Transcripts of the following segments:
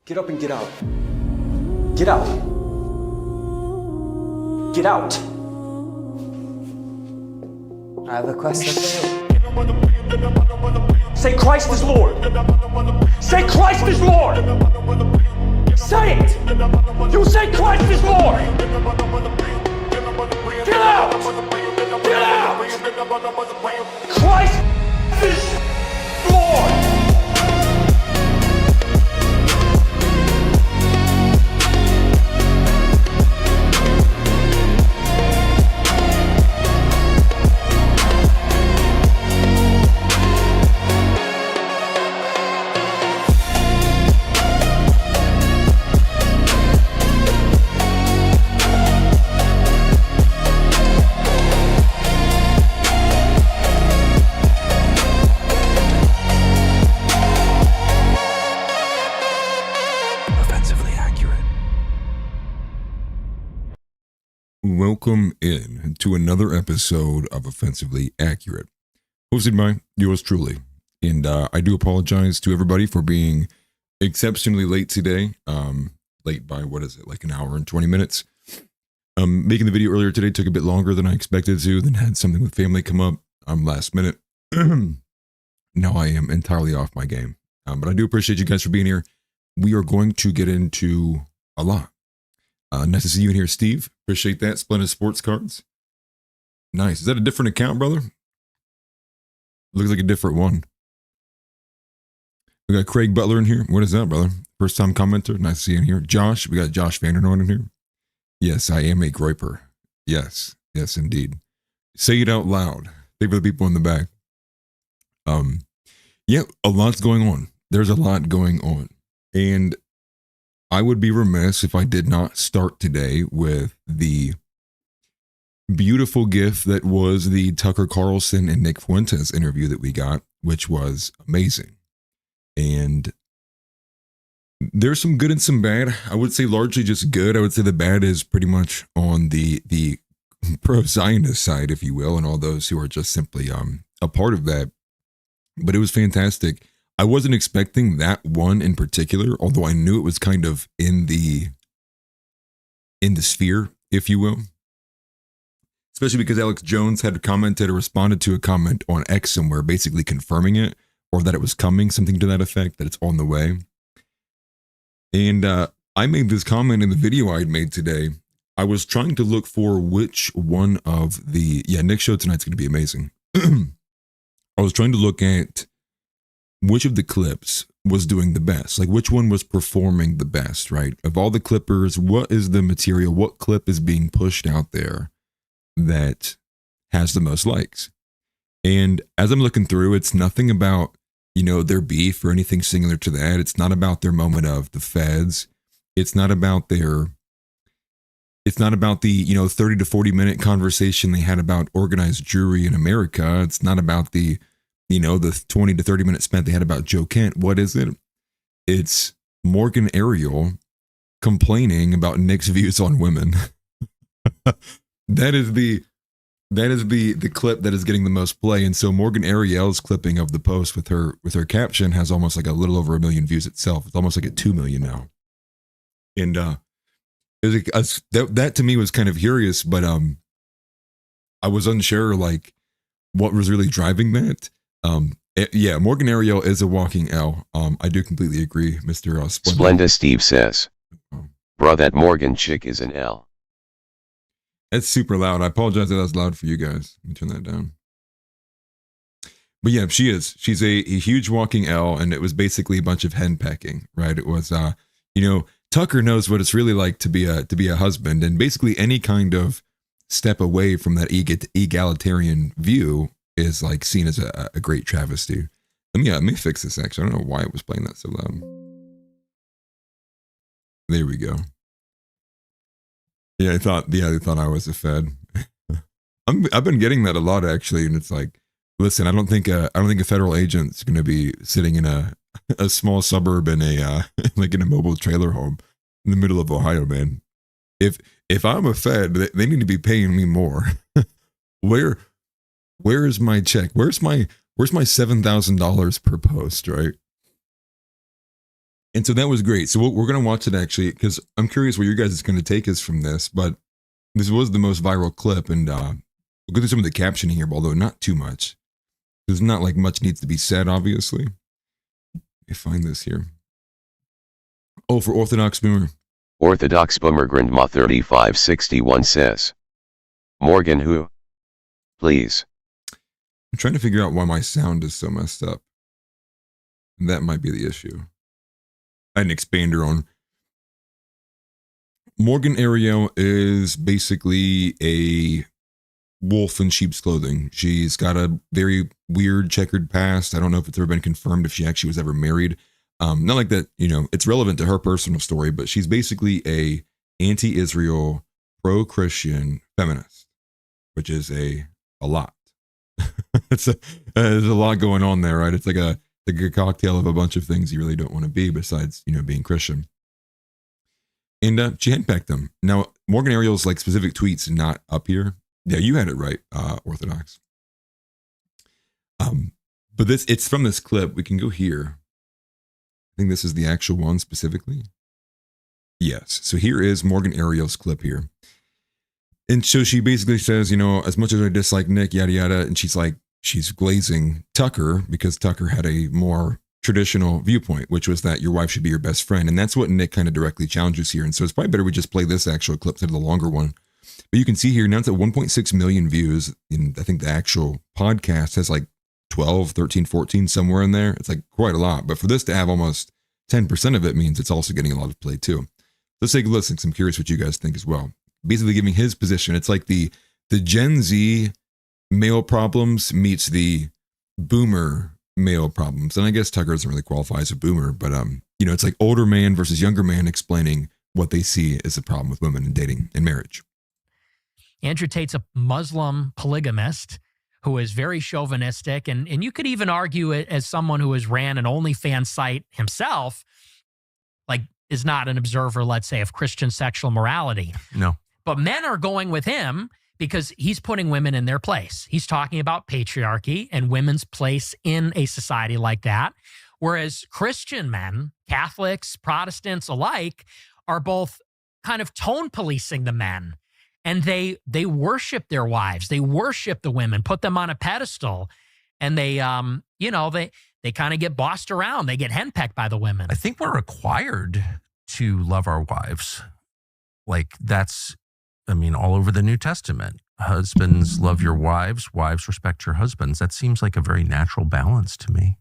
Get up and get out. Get out. Get out. I have a question for you. Say Christ is Lord. Say Christ is Lord. Say it. You say Christ is Lord. Get out. Get out. Christ is Lord. Welcome in to another episode of Offensively Accurate, hosted by yours truly. And I do apologize to everybody for being exceptionally late today. Late by, what is it, like an hour and 20 minutes. Making the video earlier today took a bit longer than I expected to, then had something with family come up last minute. Now I am entirely off my game. But I do appreciate you guys for being here. We are going to get into a lot. Nice to see you in here, Steve. Appreciate that. Splendid Sports Cards. Nice. Is that a different account, brother? Looks like a different one. We got Craig Butler in here. What is that, brother? First time commenter. Nice to see you in here. Josh. We got Josh Vandernoy in here. Yes, I am a groiper. Yes. Yes, indeed. Say it out loud. Think for the people in the back. Yeah, a lot's going on. There's a lot going on. And I would be remiss if I did not start today with the beautiful gift that was the Tucker Carlson and Nick Fuentes interview that we got, which was amazing. And there's some good and some bad. I would say largely just good. I would say the bad is pretty much on the pro-Zionist side, if you will, and all those who are just simply a part of that. But it was fantastic. I wasn't expecting that one in particular, although I knew it was kind of in the sphere, if you will. Especially because Alex Jones had commented or responded to a comment on X somewhere, basically confirming it, or that it was coming, something to that effect, that it's on the way. And I made this comment in the video I had made today. I was trying to look for which one of the, Nick's show tonight's going to be amazing. I was trying to look at which of the clips was doing the best, like which one was performing the best, right? Of all the clippers, what is the material, what clip is being pushed out there that has the most likes? And as I'm looking through, it's nothing about, their beef or anything similar to that. It's not about their moment of the feds. It's not about the 30 to 40 minute conversation they had about organized jewelry in America. It's not about the 20 to 30 minutes spent they had about Joe Kent. What is it? It's Morgan Ariel complaining about Nick's views on women. That is the clip that is getting the most play. And so Morgan Ariel's clipping of the post with her caption has almost like a little over 1 million views itself. It's almost like at 2 million now. And that to me was kind of curious, but I was unsure like what was really driving that. Morgan Ariel is a walking L. I do completely agree, Mr. Splenda Steve says, "Bruh, that Morgan chick is an L." It's super loud. I apologize that that's loud for you guys. Let me turn that down. But yeah, she is. She's a huge walking L, and it was basically a bunch of henpecking, right? It was, Tucker knows what it's really like to be a husband, and basically any kind of step away from that egalitarian view is like seen as a great travesty. Let me fix this actually. I don't know why it was playing that so loud. There we go. Yeah, I thought I was a Fed. I've been getting that a lot actually, and it's like, listen, I don't think a federal agent's going to be sitting in a small suburb in a like in a mobile trailer home in the middle of Ohio, man. If I'm a Fed, they need to be paying me more. Where is my check? Where's my $7,000 per post, right? And so that was great. So we're going to watch it actually, because I'm curious where you guys is going to take us from this. But this was the most viral clip, and we'll go through some of the captioning here, although not too much. There's not like much needs to be said, obviously. Let me find this here. Oh, for Orthodox Boomer. Orthodox Boomer Grandma 3561 says, Morgan who? Please. I'm trying to figure out why my sound is so messed up. That might be the issue. I had an expander on. Morgan Ariel is basically a wolf in sheep's clothing. She's got a very weird checkered past. I don't know if it's ever been confirmed if she actually was ever married. Not like that, it's relevant to her personal story, but she's basically a anti-Israel, pro-Christian feminist, which is a lot. There's a lot going on there, right? It's like a cocktail of a bunch of things you really don't want to be besides, being Christian. And she henpecked them. Now, Morgan Ariel's like specific tweets not up here. Yeah, you had it right, Orthodox. But it's from this clip. We can go here. I think this is the actual one specifically. Yes. So here is Morgan Ariel's clip here. And so she basically says, as much as I dislike Nick, yada, yada. And she's glazing Tucker because Tucker had a more traditional viewpoint, which was that your wife should be your best friend. And that's what Nick kind of directly challenges here. And so it's probably better we just play this actual clip instead of the longer one. But you can see here now it's at 1.6 million views. And I think the actual podcast has like 12, 13, 14, somewhere in there. It's like quite a lot. But for this to have almost 10% of it means it's also getting a lot of play too. Let's take a listen. I'm curious what you guys think as well. Basically giving his position. It's like the Gen Z male problems meets the boomer male problems. And I guess Tucker doesn't really qualify as a boomer, but it's like older man versus younger man explaining what they see as a problem with women in dating and marriage. Andrew Tate's a Muslim polygamist who is very chauvinistic. And you could even argue it as someone who has ran an OnlyFans site himself, like is not an observer, let's say, of Christian sexual morality. No. But men are going with him because he's putting women in their place. He's talking about patriarchy and women's place in a society like that. Whereas Christian men, Catholics, Protestants alike, are both kind of tone policing the men. And they worship their wives. They worship the women, put them on a pedestal. And they kind of get bossed around. They get henpecked by the women. I think we're required to love our wives. Like that's, all over the New Testament. Husbands, love your wives. Wives, respect your husbands. That seems like a very natural balance to me.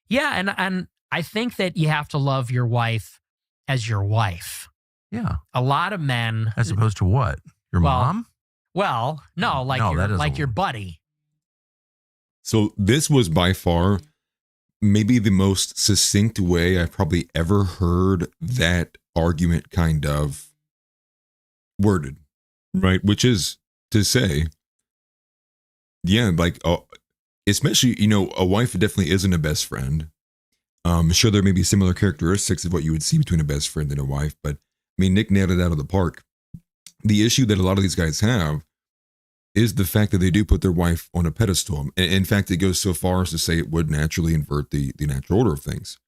Yeah, and I think that you have to love your wife as your wife. Yeah. A lot of men... As opposed to what? Your mom? Well, no, like your buddy. So this was by far maybe the most succinct way I've probably ever heard that argument kind of worded, right? Which is to say, yeah, like, especially, a wife definitely isn't a best friend. Sure, there may be similar characteristics of what you would see between a best friend and a wife, but Nick nailed it out of the park. The issue that a lot of these guys have is the fact that they do put their wife on a pedestal. In fact, it goes so far as to say it would naturally invert the natural order of things.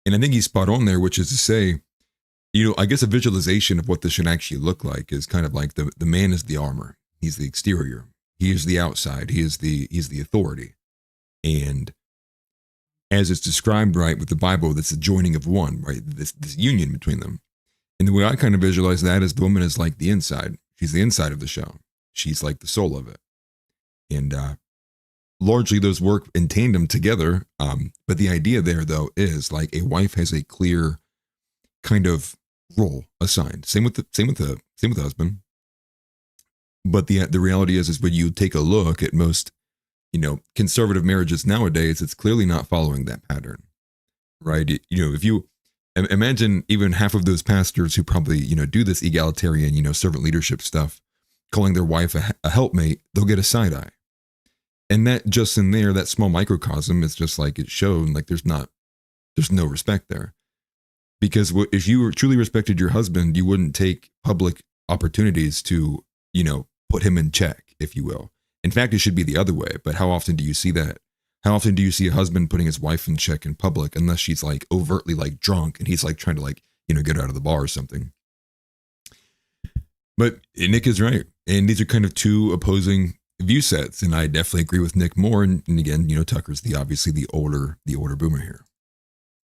And I think he's spot on there, which is to say, I guess a visualization of what this should actually look like is kind of like the man is the armor. He's the exterior. He is the outside. He's the authority. And as it's described, right, with the Bible, that's the joining of one, right? This union between them. And the way I kind of visualize that is the woman is like the inside. She's the inside of the show. She's like the soul of it. And largely those work in tandem together. But the idea there, though, is like a wife has a clear kind of role assigned. Same with the husband. But the reality is when you take a look at most, conservative marriages nowadays, it's clearly not following that pattern, right? If you imagine even half of those pastors who probably, do this egalitarian, servant leadership stuff, calling their wife a helpmate, they'll get a side eye. And that just in there, that small microcosm is just like it's shown, like there's no respect there. Because if you truly respected your husband, you wouldn't take public opportunities to, put him in check, if you will. In fact, it should be the other way. But how often do you see that? how often do you see a husband putting his wife in check in public unless she's like overtly like drunk and he's like trying to like, get out of the bar or something. But Nick is right. And these are kind of two opposing view sets. And I definitely agree with Nick more. And again, Tucker's obviously the older boomer here.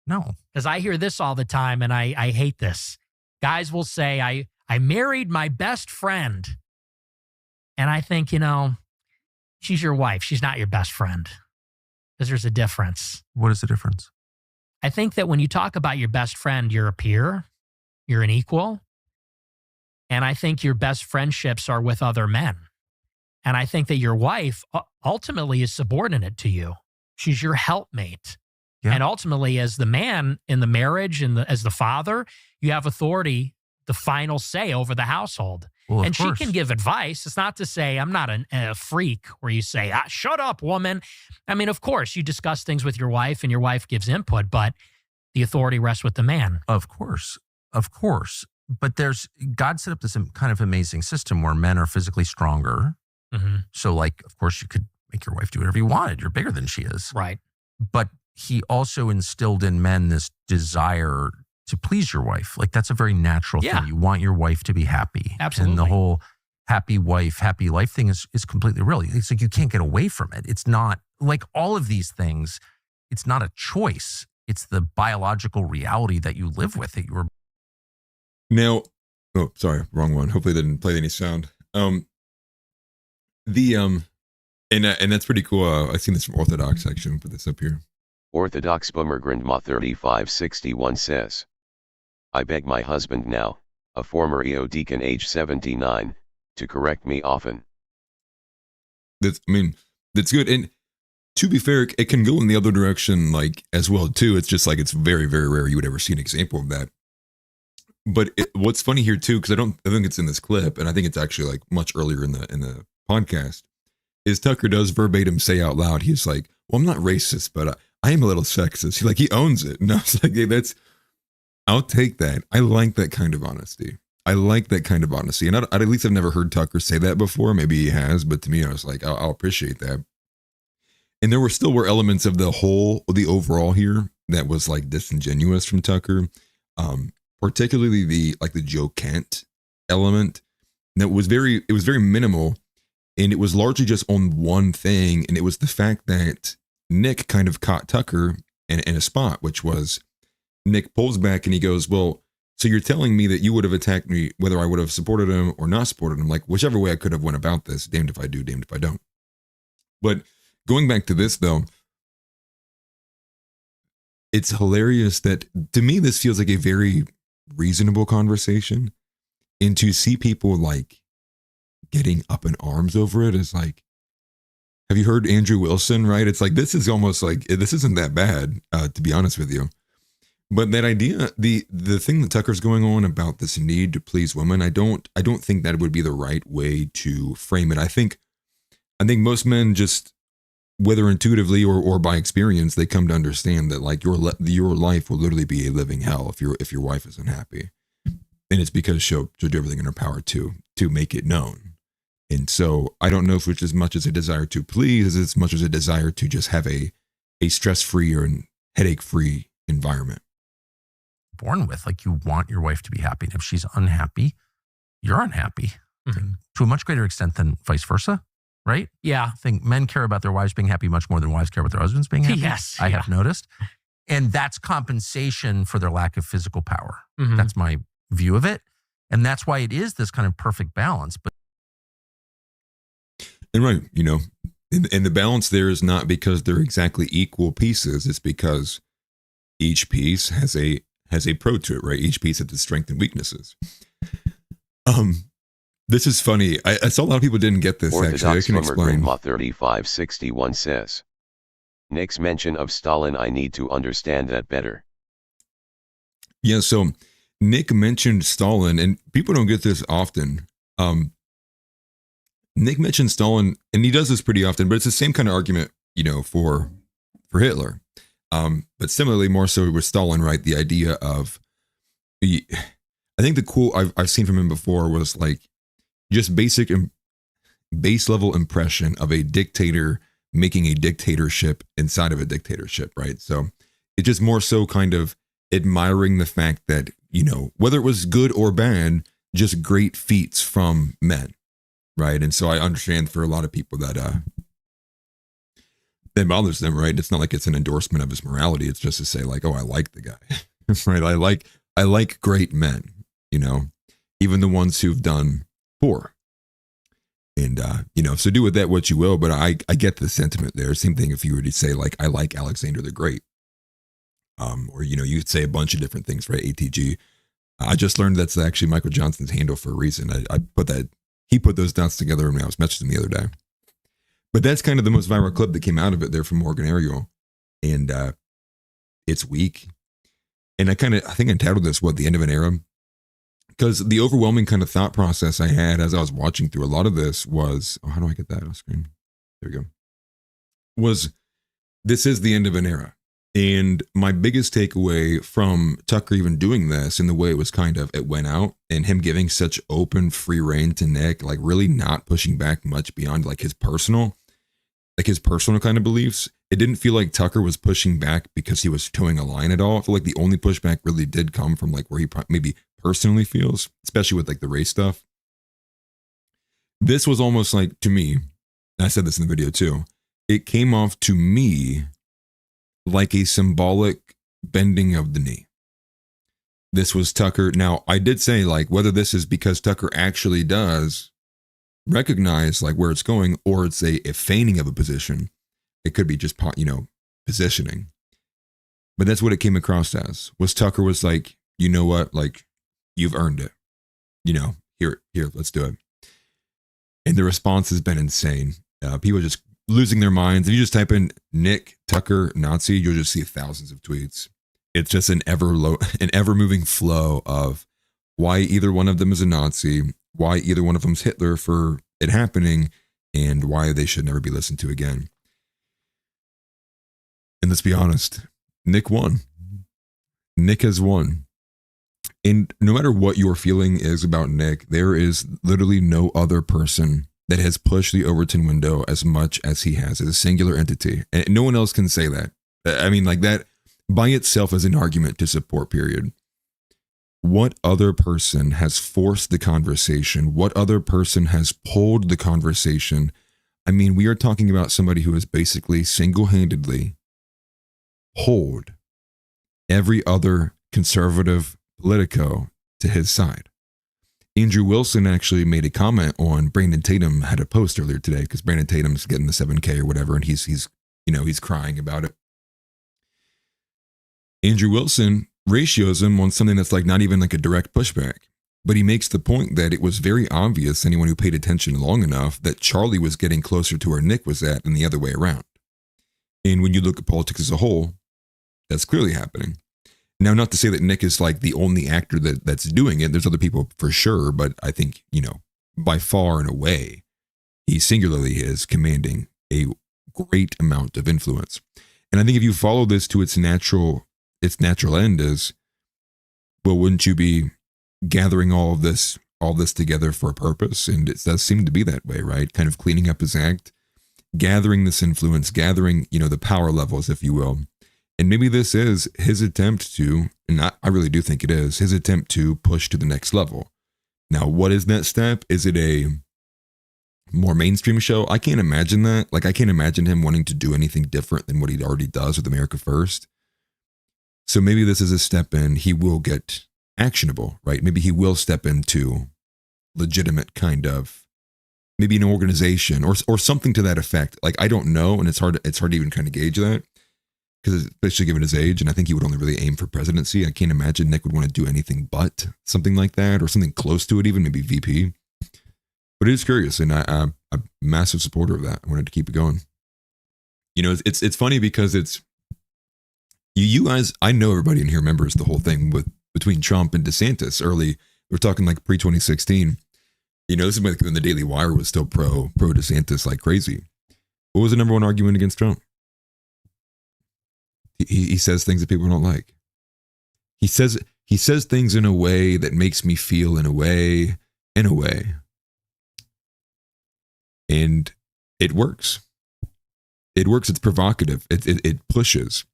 No. Because I hear this all the time, and I hate this. Guys will say, I married my best friend. And I think, she's your wife. She's not your best friend. Because there's a difference. What is the difference? I think that when you talk about your best friend, you're a peer. You're an equal. And I think your best friendships are with other men. And I think that your wife ultimately is subordinate to you. She's your helpmate. Yeah. And ultimately, as the man in the marriage and as the father, you have authority, the final say over the household. Well, and she can give advice. It's not to say I'm not a freak where you say, shut up, woman. I mean, of course, you discuss things with your wife and your wife gives input, but the authority rests with the man. Of course. But God set up this kind of amazing system where men are physically stronger. Mm-hmm. So like, of course, you could make your wife do whatever you wanted. You're bigger than she is. Right. But he also instilled in men this desire to please your wife. Like that's a very natural thing. You want your wife to be happy. Absolutely. And the whole happy wife, happy life thing is completely real. It's like you can't get away from it. It's not like all of these things. It's not a choice. It's the biological reality that you live with. Now, oh, sorry, wrong one. Hopefully they didn't play any sound. And that's pretty cool. I've seen this from Orthodox section. Put this up here. Orthodox Boomer Grandma 3561 says, I beg my husband now, a former EO deacon age 79, to correct me often. That's good. And to be fair, it can go in the other direction like as well too. It's just like it's very, very rare you would ever see an example of that. But what's funny here too, because I think it's in this clip, and I think it's actually like much earlier in the podcast, is Tucker does verbatim say out loud, he's like, well, I'm not racist, but I am a little sexist. He owns it. And I was like, hey, I'll take that. I like that kind of honesty. And at least I've never heard Tucker say that before. Maybe he has, but to me, I was like, I'll appreciate that. And there were elements of the overall here that was like disingenuous from Tucker. Particularly the Joe Kent element. And it was very minimal. And it was largely just on one thing. And it was the fact that Nick kind of caught Tucker in a spot, which was Nick pulls back and he goes, well, so you're telling me that you would have attacked me, whether I would have supported him or not supported him, like whichever way I could have went about this, damned if I do, damned if I don't. But going back to this though, it's hilarious that to me, this feels like a very reasonable conversation, and to see people like getting up in arms over it is like, have you heard Andrew Wilson, right? It's like, this is almost like, this isn't that bad, to be honest with you. But that idea, the thing that Tucker's going on about this need to please women, I don't think that would be the right way to frame it. I think most men just, whether intuitively or by experience, they come to understand that like your life will literally be a living hell if your wife is unhappy, and it's because she'll do everything in her power to make it known. And so I don't know if it's as much as a desire to please as much as a desire to just have a stress-free or headache-free environment. Born with, like, you want your wife to be happy, and if she's unhappy, you're unhappy. Mm-hmm. To a much greater extent than vice versa. Right? Yeah. I think men care about their wives being happy much more than wives care about their husbands being happy. Yes. I have noticed. And that's compensation for their lack of physical power. Mm-hmm. That's my view of it. And that's why it is this kind of perfect balance. But and right, and the balance there is not because they're exactly equal pieces. It's because each piece has a pro to it, right? Each piece has its strengths and weaknesses. This is funny. I saw a lot of people didn't get this. Orthodox actually, I can explain. Grandma 3561 says, Nick's mention of Stalin, I need to understand that better. Yeah, so Nick mentioned Stalin, and people don't get this often. Nick mentioned Stalin, and he does this pretty often, but it's the same kind of argument, for Hitler. But similarly, more so with Stalin, right? The idea of I think the quote I've seen from him before was like, just base level impression of a dictator making a dictatorship inside of a dictatorship, right? So it's just more so kind of admiring the fact that, you know, whether it was good or bad, just great feats from men, right? And so I understand for a lot of people that bothers them, right? It's not like it's an endorsement of his morality. It's just to say like, oh, I like the guy, right? I like great men, you know, even the ones who've done poor. And, you know, so do with that what you will, but I get the sentiment there. Same thing if you were to say like, I like Alexander the Great. Or, you know, you'd say a bunch of different things, right? ATG. I just learned that's actually Michael Johnson's handle for a reason. He put those dots together when I was messaging him the other day. But that's kind of the most viral clip that came out of it there from Morgan Ariel. And it's weak. And I think I titled this, the end of an era? Because the overwhelming kind of thought process I had as I was watching through a lot of this was, how do I get that on screen? There we go. Was this is the end of an era. And my biggest takeaway from Tucker even doing this and the way it went out and him giving such open free reign to Nick, like really not pushing back much beyond like his personal kind of beliefs. It didn't feel like Tucker was pushing back because he was towing a line at all. I feel like the only pushback really did come from like where he maybe personally feels, especially with like the race stuff. This was almost like, to me, and I said this in the video too, it came off to me like a symbolic bending of the knee. This was Tucker. Now, I did say like whether this is because Tucker actually does recognize like where it's going or it's a feigning of a position. It could be just, you know, positioning. But that's what it came across as. Was Tucker was like, you know what, like you've earned it. You know, here, let's do it. And the response has been insane. People just losing their minds. If you just type in Nick Tucker Nazi, you'll just see thousands of tweets. It's just an ever moving flow of why either one of them is a Nazi, why either one of them's Hitler for it happening, and why they should never be listened to again. And let's be honest, Nick won. Nick has won. And no matter what your feeling is about Nick, there is literally no other person that has pushed the Overton window as much as he has as a singular entity. And no one else can say that. I mean, like that by itself is an argument to support, period. What other person has forced the conversation? What other person has pulled the conversation? I mean, we are talking about somebody who has basically single-handedly pulled every other conservative Politico to his side. Andrew Wilson actually made a comment on Brandon Tatum had a post earlier today because Brandon Tatum's getting the 7K or whatever, and he's crying about it. Andrew Wilson ratios him on something that's like not even like a direct pushback, but he makes the point that it was very obvious, anyone who paid attention long enough, that Charlie was getting closer to where Nick was at than the other way around. And when you look at politics as a whole, that's clearly happening. Now, not to say that Nick is like the only actor that's doing it. There's other people for sure, but I think, you know, by far and away, he singularly is commanding a great amount of influence. And I think if you follow this to its natural end is, well, wouldn't you be gathering all this together for a purpose? And it does seem to be that way, right? Kind of cleaning up his act, gathering this influence, gathering, you know, the power levels, if you will. And maybe this is his attempt to, and I really do think it is, his attempt to push to the next level. Now, what is that step? Is it a more mainstream show? I can't imagine that. Like, I can't imagine him wanting to do anything different than what he already does with America First. So maybe this is a step in, he will get actionable, right? Maybe he will step into legitimate kind of, maybe an organization or something to that effect. Like, I don't know, and it's hard to even kind of gauge that. Because especially given his age, and I think he would only really aim for presidency. I can't imagine Nick would want to do anything but something like that, or something close to it, even maybe VP. But it is curious, and I'm a massive supporter of that. I wanted to keep it going. You know, it's funny because it's you guys. I know everybody in here remembers the whole thing between Trump and DeSantis early. We're talking like pre-2016. You know, this is when the Daily Wire was still pro DeSantis like crazy. What was the number one argument against Trump? He says things that people don't like. He says things in a way that makes me feel in a way. And it works. It works. It's provocative. It pushes.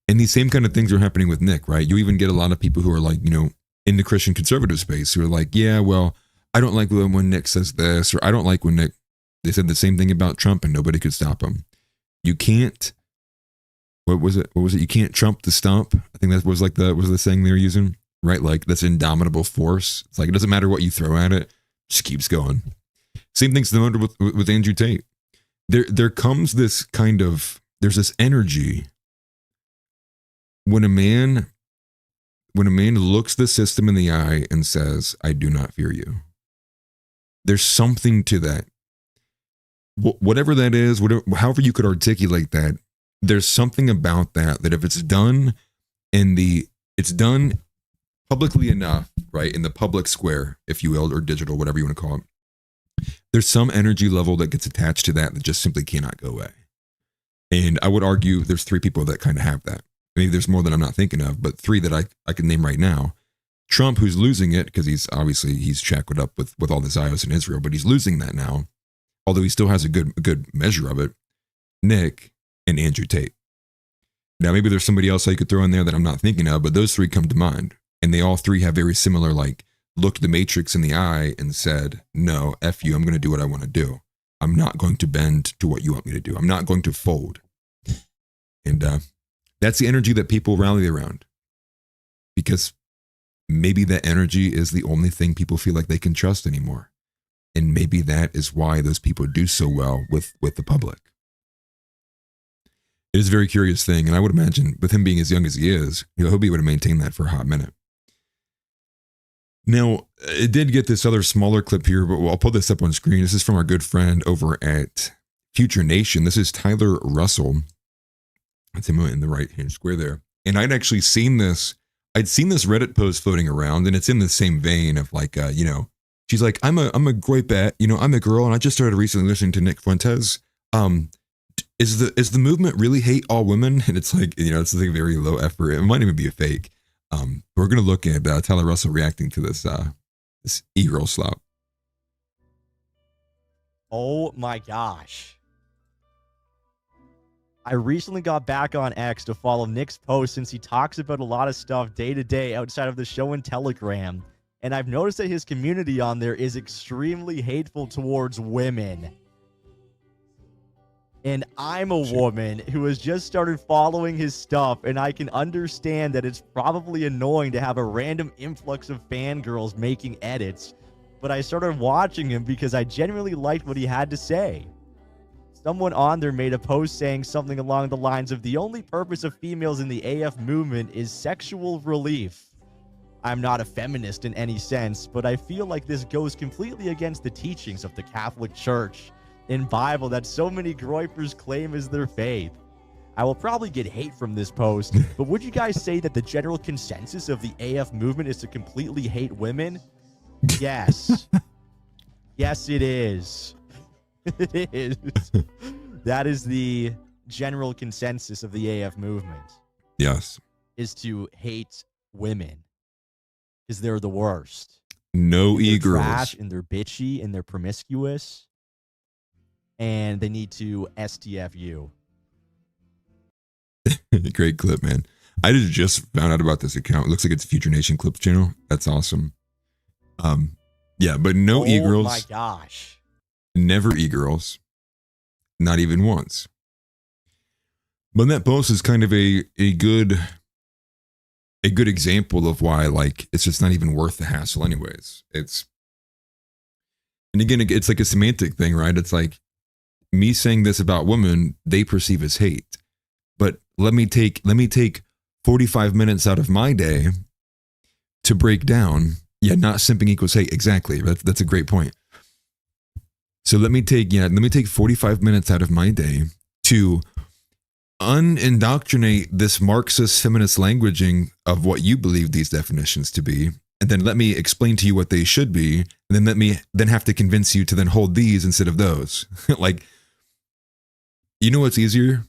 And these same kind of things are happening with Nick, right? You even get a lot of people who are like, in the Christian conservative space who are like, yeah, well, I don't like when Nick says this, or I don't like when they said the same thing about Trump and nobody could stop him. You can't, what was it? You can't trump the stump. I think that was the saying they were using, right? Like that's indomitable force. It's like, it doesn't matter what you throw at it, just keeps going. Same thing's the matter with Andrew Tate. There comes this kind of, there's this energy when a man looks the system in the eye and says, I do not fear you. There's something to that. Whatever that is, however you could articulate that, there's something about that if it's done it's done publicly enough, right, in the public square, if you will, or digital, whatever you want to call it, there's some energy level that gets attached to that just simply cannot go away. And I would argue there's 3 people that kind of have that. Maybe there's more that I'm not thinking of, but 3 that I can name right now. Trump, who's losing it because he's shackled up with all the Zios in Israel, but he's losing that now, although he still has a good measure of it. Nick and Andrew Tate. Now, maybe there's somebody else I could throw in there that I'm not thinking of, but those 3 come to mind. And they all 3 have very similar, like, looked the Matrix in the eye and said, no, F you, I'm going to do what I want to do. I'm not going to bend to what you want me to do. I'm not going to fold. And that's the energy that people rally around, because maybe that energy is the only thing people feel like they can trust anymore. And maybe that is why those people do so well with the public. It is a very curious thing. And I would imagine with him being as young as he is, he'll be able to maintain that for a hot minute. Now, it did get this other smaller clip here, but I'll pull this up on screen. This is from our good friend over at Future Nation. This is Tyler Russell. That's him in the right-hand square there. And I'd actually seen this. I'd seen this Reddit post floating around, and it's in the same vein of like, she's like, I'm a great bet. I'm a girl, and I just started recently listening to Nick Fuentes. Is the movement really hate all women? And it's like, it's like very low effort. It might even be a fake. We're going to look at Tyler Russell reacting to this e-girl slop. Oh my gosh. I recently got back on X to follow Nick's post since he talks about a lot of stuff day to day outside of the show and Telegram. And I've noticed that his community on there is extremely hateful towards women. And I'm a woman who has just started following his stuff, and I can understand that it's probably annoying to have a random influx of fangirls making edits, but I started watching him because I genuinely liked what he had to say. Someone on there made a post saying something along the lines of, the only purpose of females in the AF movement is sexual relief. I'm not a feminist in any sense, but I feel like this goes completely against the teachings of the Catholic Church and Bible that so many groypers claim as their faith. I will probably get hate from this post, but would you guys say that the general consensus of the AF movement is to completely hate women? Yes. Yes, it is. It is. That is the general consensus of the AF movement. Yes. Is to hate women. Because they're the worst. No e-girls. They're trash and they're bitchy and they're promiscuous. And they need to STF you. Great clip, man. I just found out about this account. It looks like it's Future Nation Clips channel. That's awesome. Yeah, but no e-girls. Oh my gosh. Never e-girls. Not even once. But that post is kind of a good example of why, like, it's just not even worth the hassle anyways. And again, it's like a semantic thing, right? It's like, me saying this about women, they perceive as hate. But let me take 45 minutes out of my day to break down. Yeah, not simping equals hate. Exactly. That's a great point. So let me take 45 minutes out of my day to unindoctrinate this Marxist feminist languaging of what you believe these definitions to be. And then let me explain to you what they should be. And then let me then have to convince you to then hold these instead of those. Like, you know what's easier?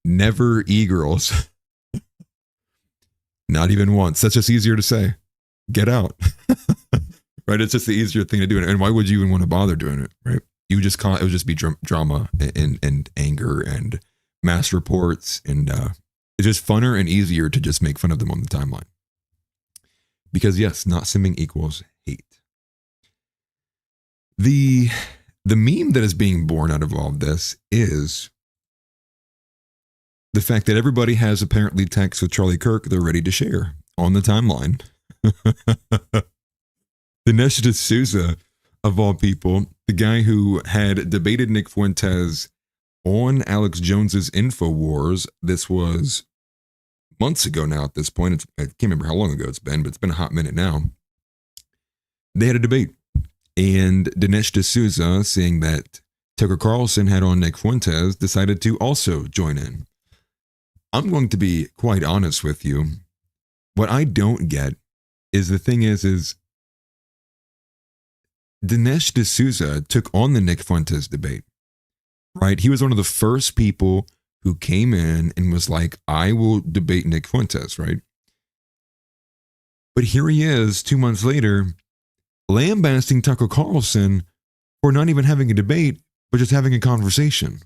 Never e-girls. Not even once. That's just easier to say. Get out. Right? It's just the easier thing to do. And why would you even want to bother doing it? Right? You just call it would just be drama and anger and mass reports, and it's just funner and easier to just make fun of them on the timeline. Because yes, not simming equals hate. The meme that is being born out of all of this is the fact that everybody has apparently text with Charlie Kirk they're ready to share on the timeline. Dinesh D'Souza, of all people, the guy who had debated Nick Fuentes on Alex Jones's InfoWars. This was months ago now at this point. I can't remember how long ago it's been, but it's been a hot minute now. They had a debate. And Dinesh D'Souza, seeing that Tucker Carlson had on Nick Fuentes, decided to also join in. I'm going to be quite honest with you. What I don't get is the thing is Dinesh D'Souza took on the Nick Fuentes debate, right? He was one of the first people who came in and was like, I will debate Nick Fuentes, right? But here he is 2 months later, lambasting Tucker Carlson for not even having a debate, but just having a conversation.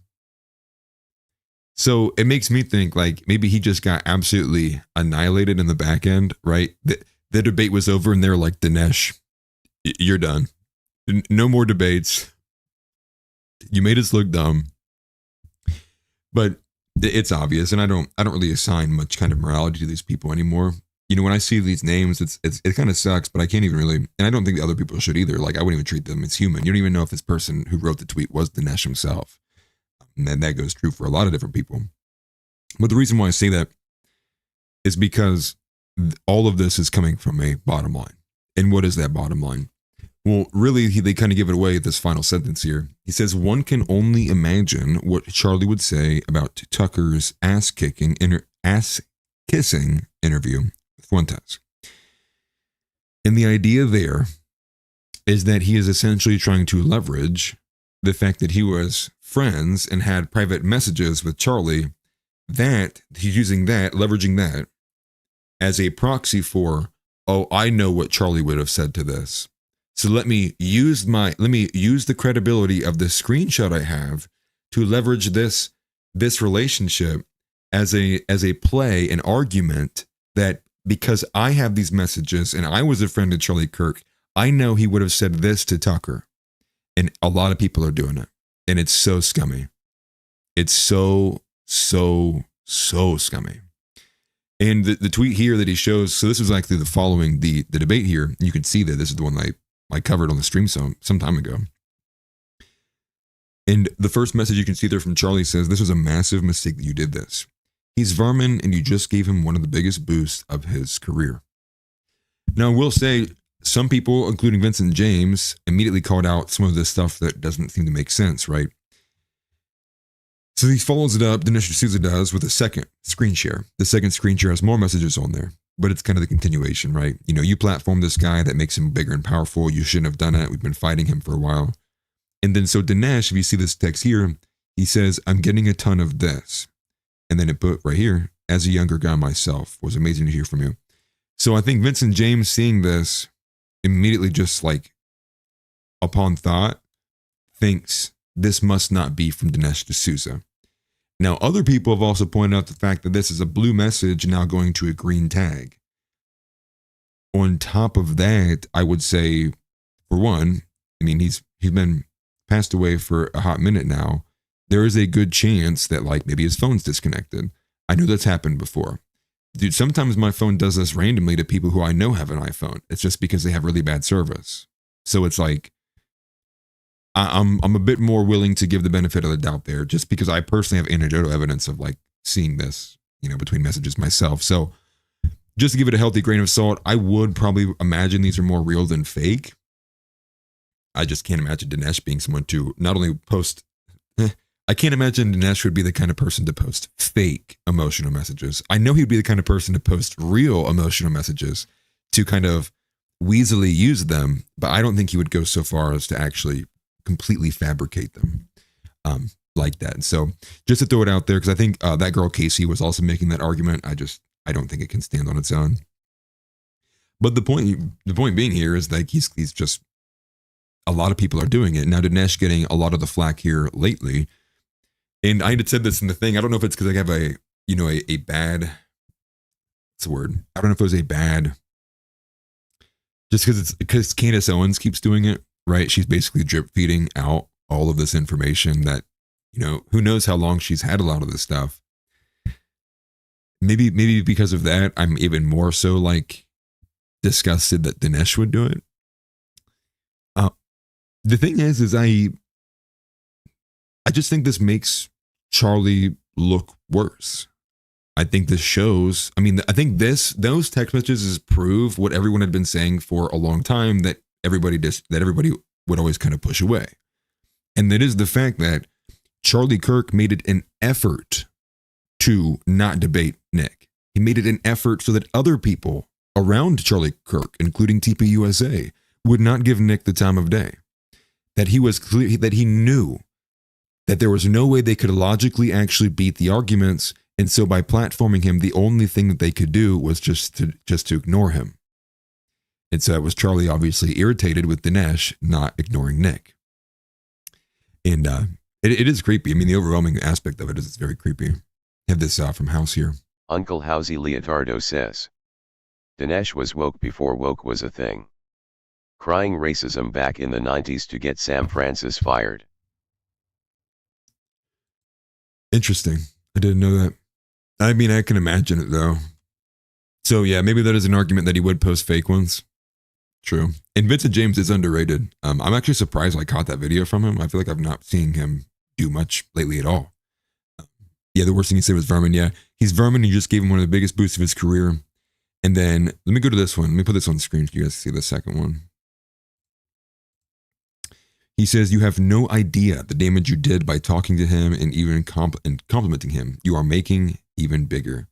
So it makes me think like maybe he just got absolutely annihilated in the back end, right? The debate was over and they're like, Dinesh, you're done. No more debates. You made us look dumb. But it's obvious, and I don't really assign much kind of morality to these people anymore. You know, when I see these names, it kind of sucks, but I can't even really, and I don't think the other people should either. Like I wouldn't even treat them as human. You don't even know if this person who wrote the tweet was Dinesh himself. And then that goes true for a lot of different people. But the reason why I say that is because all of this is coming from a bottom line. And what is that bottom line? Well, really, they kind of give it away at this final sentence here. He says, one can only imagine what Charlie would say about Tucker's ass-kissing interview with Fuentes. And the idea there is that he is essentially trying to leverage the fact that he was friends and had private messages with Charlie, that he's using that, leveraging that as a proxy for, oh, I know what Charlie would have said to this. So let me use the credibility of the screenshot I have to leverage this relationship as a play, an argument that because I have these messages and I was a friend of Charlie Kirk, I know he would have said this to Tucker. And a lot of people are doing it. And it's so scummy. It's so scummy. And the tweet here that he shows, so this was actually the following the debate here. You can see that this is the one I covered on the stream some time ago. And the first message you can see there from Charlie says, this was a massive mistake that you did this. He's vermin and you just gave him one of the biggest boosts of his career. Now, I will say some people, including Vincent James, immediately called out some of this stuff that doesn't seem to make sense, right? So he follows it up, Dinesh D'Souza does, with a second screen share. The second screen share has more messages on there, but it's kind of the continuation, right? You know, you platform this guy that makes him bigger and powerful. You shouldn't have done it. We've been fighting him for a while. And then so Dinesh, if you see this text here, he says, I'm getting a ton of this. And then it put right here, as a younger guy myself, was amazing to hear from you. So I think Vincent James seeing this immediately just like upon thought thinks this must not be from Dinesh D'Souza. Now, other people have also pointed out the fact that this is a blue message now going to a green tag. On top of that, I would say, for one, I mean, he's been passed away for a hot minute now. There is a good chance that like maybe his phone's disconnected. I know that's happened before. Dude, sometimes my phone does this randomly to people who I know have an iPhone. It's just because they have really bad service. So it's like, I'm a bit more willing to give the benefit of the doubt there, just because I personally have anecdotal evidence of like seeing this, you know, between messages myself. So just to give it a healthy grain of salt, I would probably imagine these are more real than fake. I just can't imagine Dinesh being someone to not only post, I can't imagine Dinesh would be the kind of person to post fake emotional messages. I know he'd be the kind of person to post real emotional messages to kind of weaselly use them, but I don't think he would go so far as to actually completely fabricate them like that. And so just to throw it out there, because I think that girl Casey was also making that argument. I don't think it can stand on its own. But the point being here is like he's just, a lot of people are doing it. Now Dinesh getting a lot of the flack here lately And I had said this in the thing. I don't know if it's because I have a bad, what's the word? I don't know if it was a bad, just because Candace Owens keeps doing it, right? She's basically drip feeding out all of this information that, who knows how long she's had a lot of this stuff. Maybe because of that, I'm even more so like disgusted that Dinesh would do it. The thing is I just think this makes Charlie look worse. I think this shows, I think those text messages prove what everyone had been saying for a long time, that everybody would always kind of push away. And that is the fact that Charlie Kirk made it an effort to not debate Nick. He made it an effort so that other people around Charlie Kirk, including TPUSA, would not give Nick the time of day. That he was clear, that he knew that there was no way they could logically actually beat the arguments, and so by platforming him, the only thing that they could do was just to ignore him. And so it was Charlie obviously irritated with Dinesh not ignoring Nick. And it is creepy. I mean, the overwhelming aspect of it is it's very creepy. I have this from House here. Uncle Housey Leotardo says, Dinesh was woke before woke was a thing. Crying racism back in the 90s to get Sam Francis fired. Interesting. I didn't know that. I mean, I can imagine it though. So yeah, maybe that is an argument that he would post fake ones. True. And Vincent James is underrated. I'm actually surprised I caught that video from him. I feel like I've not seen him do much lately at all. Yeah, the worst thing he said was Vermin. Yeah, he's Vermin. He just gave him one of the biggest boosts of his career. And then let me go to this one. Let me put this on the screen so you guys see the second one. He says, you have no idea the damage you did by talking to him and even complimenting him. You are making even bigger.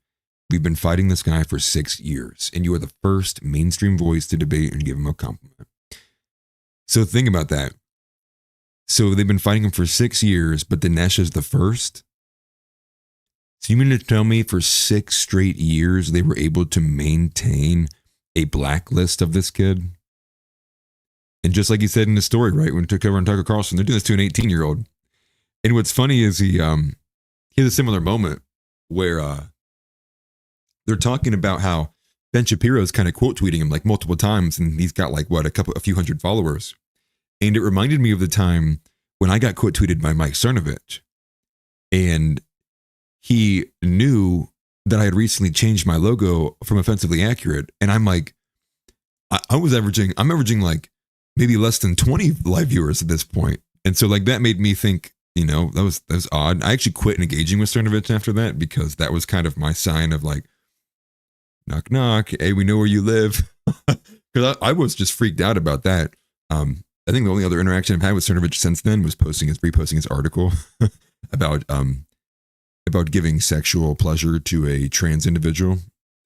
We've been fighting this guy for 6 years, and you are the first mainstream voice to debate and give him a compliment. So think about that. So they've been fighting him for 6 years, but Dinesh is the first? So you mean to tell me for 6 straight years they were able to maintain a blacklist of this kid? And just like he said in the story, right, when he took over on Tucker Carlson, they're doing this to an 18-year-old. And what's funny is he has a similar moment where they're talking about how Ben Shapiro's kind of quote tweeting him like multiple times, and he's got like a few hundred followers. And it reminded me of the time when I got quote tweeted by Mike Cernovich, and he knew that I had recently changed my logo from Offensively Accurate, and I'm like, I'm averaging like maybe less than 20 live viewers at this point. And so like that made me think, that was odd. I actually quit engaging with Cernovich after that, because that was kind of my sign of like, knock, knock. Hey, we know where you live. Because I was just freaked out about that. I think the only other interaction I've had with Cernovich since then was reposting his article about giving sexual pleasure to a trans individual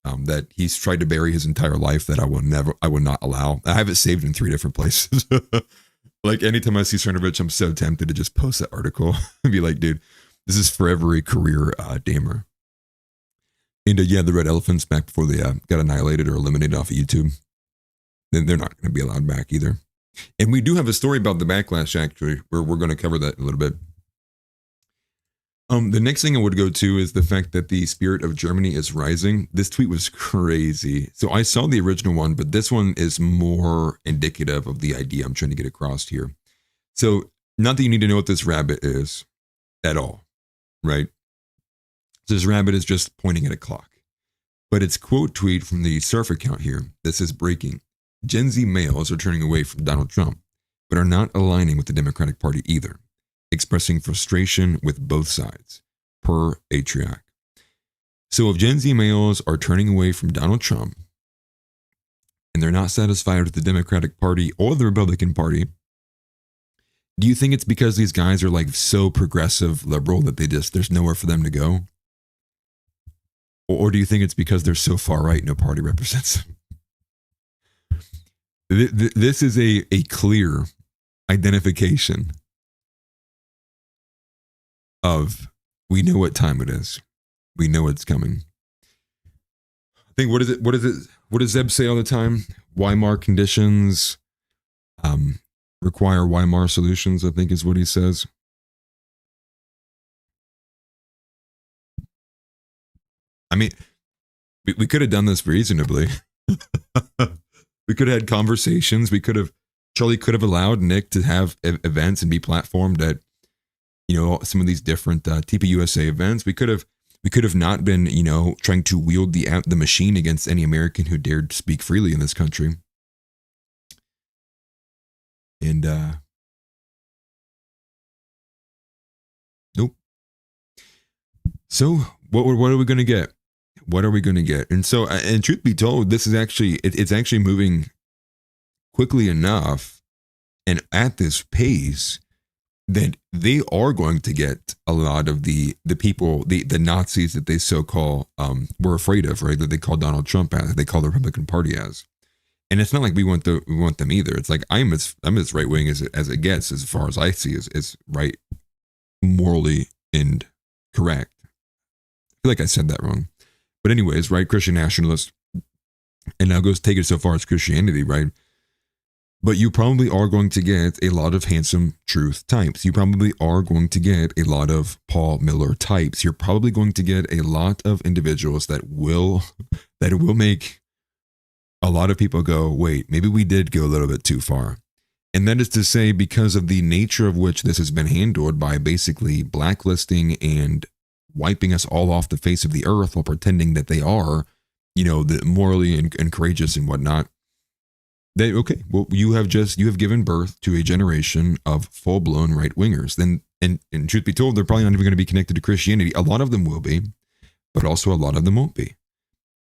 that he's tried to bury his entire life, that I will not allow. I have it saved in 3 different places. Like anytime I see Cernovich, I'm so tempted to just post that article and be like, dude, this is forever a career damer. And yeah, the red elephants, back before they got annihilated or eliminated off of YouTube, then they're not going to be allowed back either. And we do have a story about the backlash, actually, where we're going to cover that a little bit. The next thing I would go to is the fact that the spirit of Germany is rising. This tweet was crazy. So I saw the original one, but this one is more indicative of the idea I'm trying to get across here. So not that you need to know what this rabbit is at all, right? This rabbit is just pointing at a clock. But it's quote tweet from the surf account here that says, breaking, Gen Z males are turning away from Donald Trump, but are not aligning with the Democratic Party either, expressing frustration with both sides, per Atriac. So if Gen Z males are turning away from Donald Trump, and they're not satisfied with the Democratic Party or the Republican Party, do you think it's because these guys are like so progressive liberal that there's nowhere for them to go? Or do you think it's because they're so far right, no party represents them? This is a clear identification of, we know what time it is. We know it's coming. I think, what does Zeb say all the time? Weimar conditions require Weimar solutions, I think is what he says. I mean, we could have done this reasonably. We could have had conversations. Charlie could have allowed Nick to have events and be platformed at, some of these different TPUSA events. We could have not been, trying to wield the machine against any American who dared to speak freely in this country. And nope. So what are we going to get? What are we going to get? And so, and truth be told, this is actually, it's actually moving quickly enough and at this pace that they are going to get a lot of the people, the Nazis that they so-call were afraid of, right? That they call Donald Trump as, that they call the Republican Party as. And it's not like we want them either. It's like I'm as right wing as it gets, as far as I see as right, morally and correct. I feel like I said that wrong. But anyways, right, Christian nationalist, and now goes take it so far as Christianity, right? But you probably are going to get a lot of handsome truth types. You probably are going to get a lot of Paul Miller types. You're probably going to get a lot of individuals that will make a lot of people go, wait, maybe we did go a little bit too far. And that is to say, because of the nature of which this has been handled by basically blacklisting and wiping us all off the face of the earth while pretending that they are, the morally and courageous and whatnot. You have given birth to a generation of full-blown right-wingers. Then, and truth be told, they're probably not even going to be connected to Christianity. A lot of them will be, but also a lot of them won't be.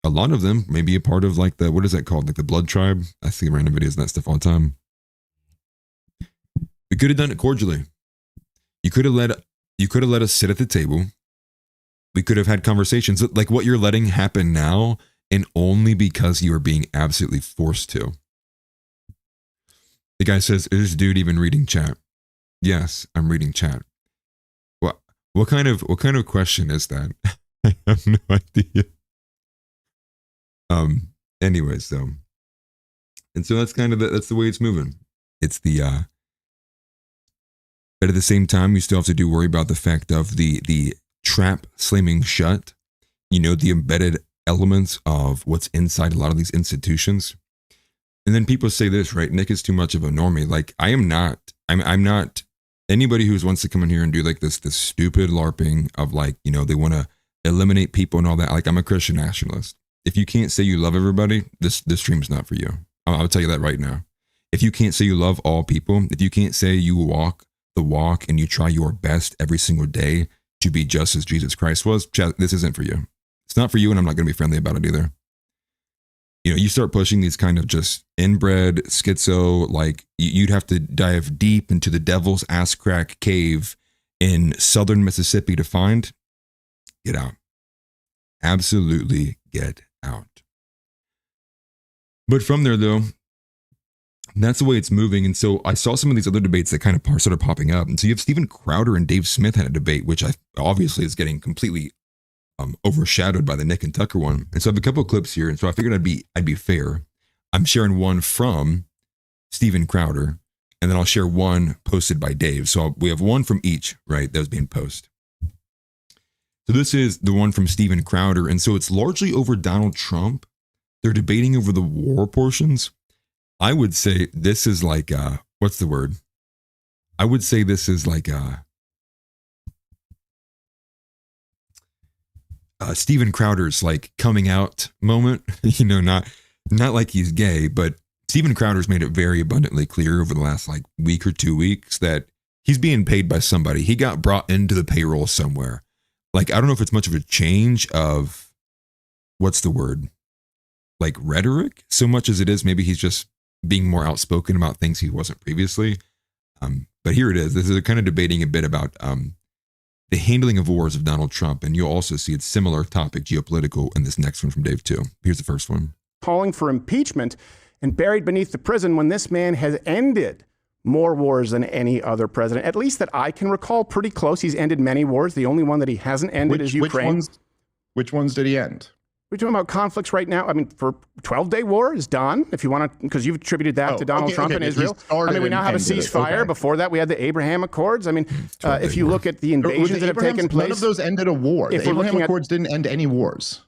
A lot of them may be a part of like what is that called? Like the blood tribe? I see random videos and that stuff all the time. We could have done it cordially. You could have let us sit at the table. We could have had conversations like what you're letting happen now, and only because you are being absolutely forced to. The guy says, is this dude even reading chat? Yes, I'm reading chat. What kind of question is that? I have no idea. Anyways, though. And so that's that's the way it's moving. It's but at the same time, you still have to worry about the fact of the trap slamming shut, the embedded elements of what's inside a lot of these institutions. And then people say this, right? Nick is too much of a normie. Like I'm not anybody who wants to come in here and do like this stupid LARPing of like, they want to eliminate people and all that. Like I'm a Christian nationalist. If you can't say you love everybody, this stream's not for you. I'll tell you that right now. If you can't say you love all people, if you can't say you walk the walk and you try your best every single day to be just as Jesus Christ was, this isn't for you. It's not for you, and I'm not going to be friendly about it either. You start pushing these kind of just inbred schizo, like you'd have to dive deep into the devil's ass crack cave in southern Mississippi to find. Get out. Absolutely get out. But from there, though, that's the way it's moving. And so I saw some of these other debates that kind of started popping up. And so you have Steven Crowder and Dave Smith had a debate, which obviously is getting completely overshadowed by the Nick and Tucker one. And so I have a couple of clips here. And so I figured I'd be fair. I'm sharing one from Steven Crowder, and then I'll share one posted by Dave. So we have one from each, right? That was being posted. So this is the one from Steven Crowder. And so it's largely over Donald Trump. They're debating over the war portions. I would say this is like, what's the word? I would say this is like Steven Crowder's like coming out moment, not like he's gay, but Steven Crowder's made it very abundantly clear over the last like week or 2 weeks that he's being paid by somebody. He got brought into the payroll somewhere. Like, I don't know if it's much of a change of, what's the word? Like rhetoric, so much as it is maybe he's just being more outspoken about things he wasn't previously. But here it is. This is kind of debating a bit about the handling of wars of Donald Trump. And you'll also see it's similar topic, geopolitical, in this next one from Dave too. Here's the first one. Calling for impeachment, and buried beneath the prison when this man has ended more wars than any other president, at least that I can recall. Pretty close. He's ended many wars. The only one that he hasn't ended is Ukraine. Which ones did he end? We're talking about conflicts right now. I mean, for 12-day war is done, if you want to, because you've attributed that to Donald Trump and Israel. I mean, we now have a ceasefire. Okay. Before that, we had the Abraham Accords. I mean, if you look at the invasions that have taken place. None of those ended a war. The Abraham Accords didn't end any wars.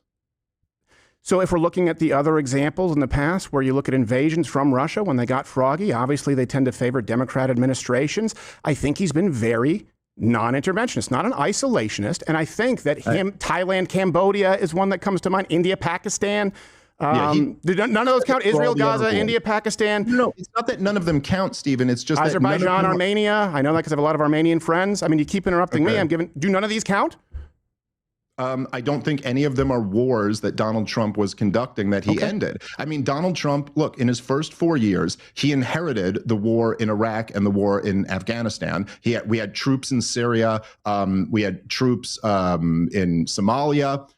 So if we're looking at the other examples in the past where you look at invasions from Russia when they got froggy, obviously they tend to favor Democrat administrations. I think he's been very non-interventionist, not an isolationist. And I think that Thailand, Cambodia is one that comes to mind. India, Pakistan. None of those count. Israel, Gaza, India, Pakistan. No, it's not that none of them count, Stephen. It's just Azerbaijan, that none of them Armenia. I know that because I have a lot of Armenian friends. I mean, you keep interrupting me. Do none of these count? I don't think any of them are wars that Donald Trump was conducting that he ended. I mean, Donald Trump, look, in his first 4 years, he inherited the war in Iraq and the war in Afghanistan. We had troops in Syria. We had troops in Somalia.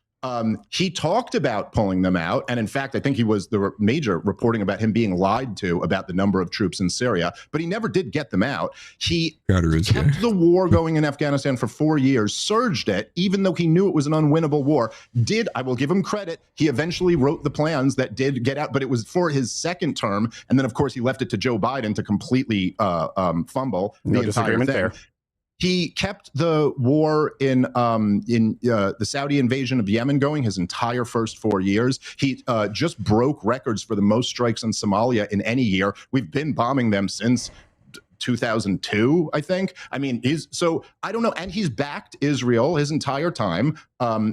He talked about pulling them out. And in fact, I think there was major reporting about him being lied to about the number of troops in Syria, but he never did get them out. He kept the war going in Afghanistan for 4 years, surged it, even though he knew it was an unwinnable war. I will give him credit, he eventually wrote the plans that did get out, but it was for his second term. And then, of course, he left it to Joe Biden to completely fumble the entire thing. There. He kept the war in the Saudi invasion of Yemen going his entire first 4 years. He just broke records for the most strikes on Somalia in any year. We've been bombing them since 2002, I think. I mean, so I don't know. And he's backed Israel his entire time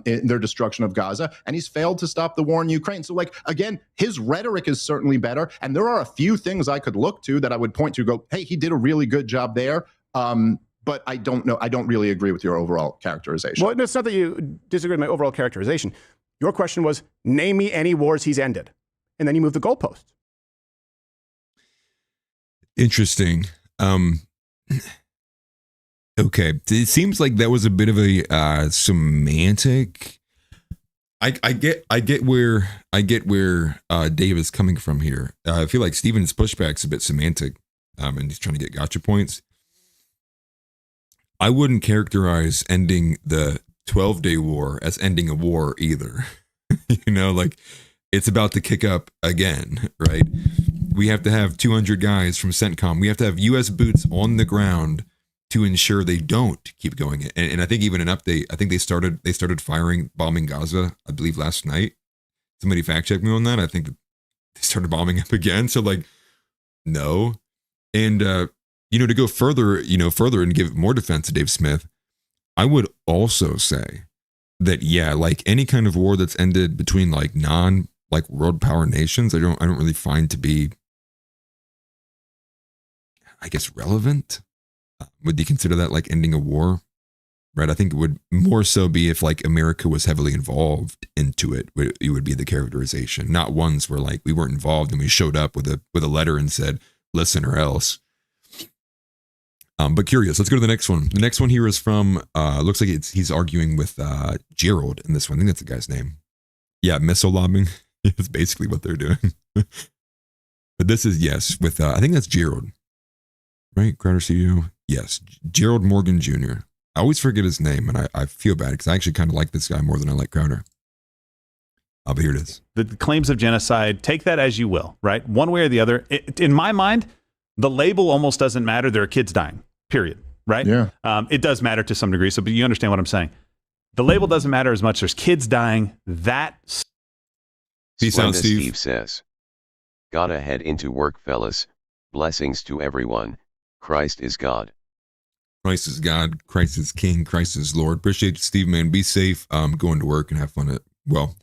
in their destruction of Gaza, and he's failed to stop the war in Ukraine. So, like, again, his rhetoric is certainly better. And there are a few things I could look to that I would point to, go, hey, he did a really good job there. But I don't know. I don't really agree with your overall characterization. Well, it's not that you disagree with my overall characterization. Your question was, name me any wars he's ended. And then you move the goalposts. Interesting. Okay. It seems like that was a bit of a semantic. I get where Dave is coming from here. I feel like Stephen's pushback's a bit semantic, and he's trying to get gotcha points. I wouldn't characterize ending the 12-day war as ending a war either. You know, like, it's about to kick up again, right? We have to have 200 guys from CENTCOM. We have to have U.S. boots on the ground to ensure they don't keep going. And I think even an update, I think they started bombing Gaza, I believe, last night. Somebody fact check me on that. I think they started bombing up again. So, like, no. And, to go further and give more defense to Dave Smith, I would also say that, yeah, like any kind of war that's ended between world power nations, I don't really find to be, I guess, relevant. Would you consider that like ending a war? Right. I think it would more so be if like America was heavily involved into it. It would be the characterization, not ones where like we weren't involved and we showed up with a letter and said, listen or else. But curious, let's go to the next one. The next one here is from, looks like he's arguing with Gerald in this one. I think that's the guy's name. Yeah, missile lobbing is basically what they're doing. But this is, yes, with, I think that's Gerald. Right? Crowder CEO? Yes, Gerald Morgan Jr. I always forget his name, and I feel bad because I actually kind of like this guy more than I like Crowder. But here it is. The claims of genocide, take that as you will, right? One way or the other. In my mind, the label almost doesn't matter. There are kids dying. Period. Right? Yeah. It does matter to some degree. But you understand what I'm saying. The label doesn't matter as much. There's kids dying. Peace out, Steve. Steve says, gotta head into work, fellas. Blessings to everyone. Christ is God. Christ is God. Christ is King. Christ is Lord. Appreciate you, Steve, man. Be safe. Going to work and have fun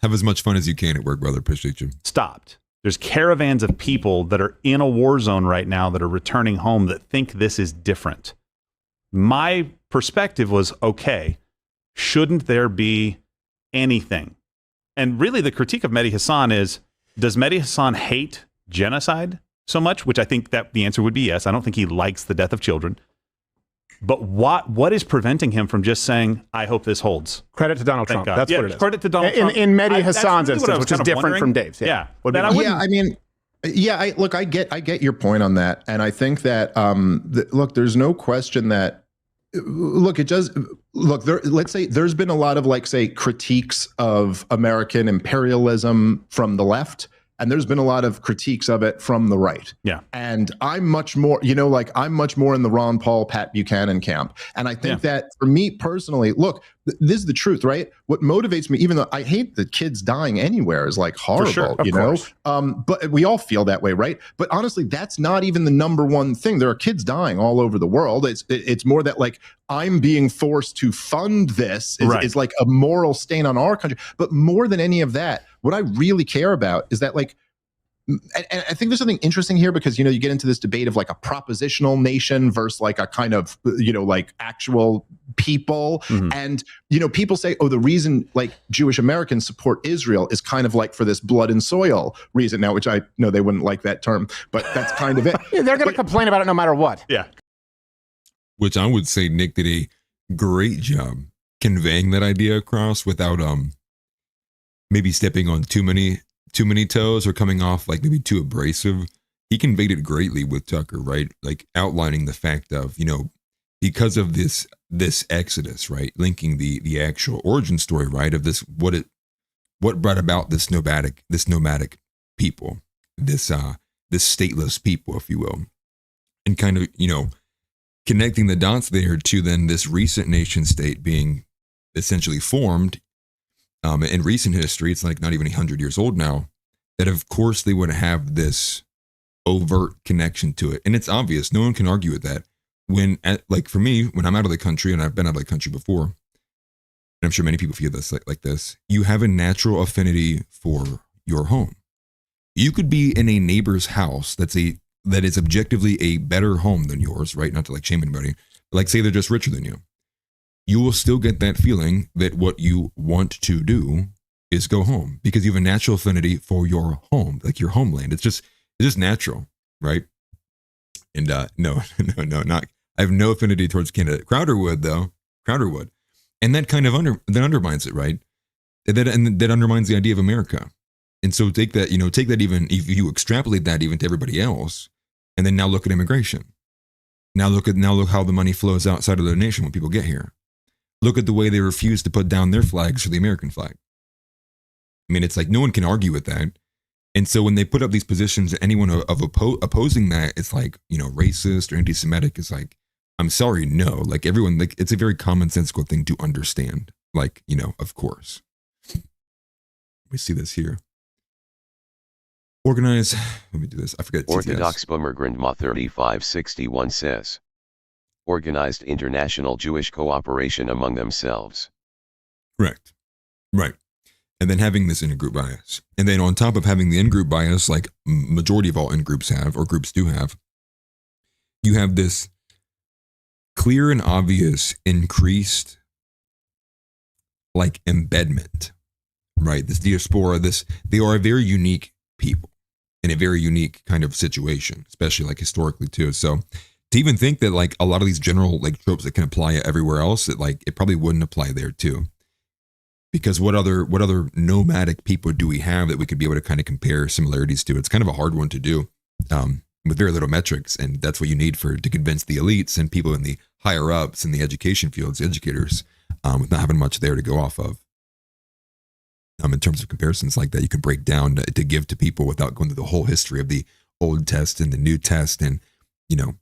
have as much fun as you can at work, brother. Appreciate you. Stopped. There's caravans of people that are in a war zone right now that are returning home that think this is different. My perspective was, okay, shouldn't there be anything? And really the critique of Mehdi Hasan is, does Mehdi Hasan hate genocide so much? Which I think that the answer would be yes. I don't think he likes the death of children. But what is preventing him from just saying, I hope this holds? Credit to Donald Trump. That's what it is. Credit to Donald Trump. In Mehdi Hasan's instance, which is different from Dave's. Yeah. I get your point on that. And I think that, there's no question that, let's say there's been a lot of critiques of American imperialism from the left. And there's been a lot of critiques of it from the right. Yeah. And I'm much more, I'm much more in the Ron Paul, Pat Buchanan camp. And I think that for me personally, look, this is the truth, right? What motivates me, even though I hate the kids dying anywhere, is like horrible, sure, of you know? course. But we all feel that way, right? But honestly, that's not even the number one thing. There are kids dying all over the world. It's more that like I'm being forced to fund this is like a moral stain on our country. But more than any of that, what I really care about is that like, and I think there's something interesting here because, you know, you get into this debate of like a propositional nation versus like a kind of, you know, like actual people. And, you know, people say, oh, the reason like Jewish Americans support Israel is kind of like for this blood and soil reason now, which I know they wouldn't like that term, but that's kind of it. They're going to complain about it no matter what. Yeah. Which I would say Nick did a great job conveying that idea across without maybe stepping on too many toes or coming off like maybe too abrasive. He conveyed it greatly with Tucker, right? Like outlining the fact of, you know, because of this exodus, right? Linking the actual origin story, right? Of this, what brought about this nomadic people, this stateless people, if you will, and kind of, you know, connecting the dots there to then this recent nation state being essentially formed in recent history. It's like not even 100 years old now, that of course they would have this overt connection to it. And it's obvious. No one can argue with that. Like for me, when I'm out of the country, and I've been out of the country before, and I'm sure many people feel this like this, you have a natural affinity for your home. You could be in a neighbor's house that is objectively a better home than yours, right? Not to like shame anybody, but like say they're just richer than you. You will still get that feeling that what you want to do is go home because you have a natural affinity for your home, like your homeland. It's just natural, right? And no, not. I have no affinity towards Canada. Crowder would, and that kind of undermines it, right? That undermines the idea of America. And so take that even if you extrapolate that even to everybody else, and then now look at immigration. Now look how the money flows outside of the nation when people get here. Look at the way they refuse to put down their flags for the American flag. I mean, it's like no one can argue with that. And so when they put up these positions, anyone opposing that, it's like, you know, racist or anti-Semitic. It's like, I'm sorry, no. Like everyone, like it's a very commonsensical thing to understand. Like, you know, of course. We see this here. Organize. Let me do this. I forget. Orthodox Boomer Grandma 3561 says. Organized international Jewish cooperation among themselves. Correct. Right. And then having this in-group bias. And then on top of having the in-group bias, like majority of all in-groups have, or groups do have, you have this clear and obvious increased like embedment, right? This diaspora, they are a very unique people in a very unique kind of situation, especially like historically too. So to even think that like a lot of these general like tropes that can apply everywhere else, that like it probably wouldn't apply there too. Because what other nomadic people do we have that we could be able to kind of compare similarities to? It's kind of a hard one to do with very little metrics, and that's what you need to convince the elites and people in the higher ups in the education fields, educators, with not having much there to go off of. In terms of comparisons like that, you can break down to give to people without going through the whole history of the Old Test and the New Test, and you know,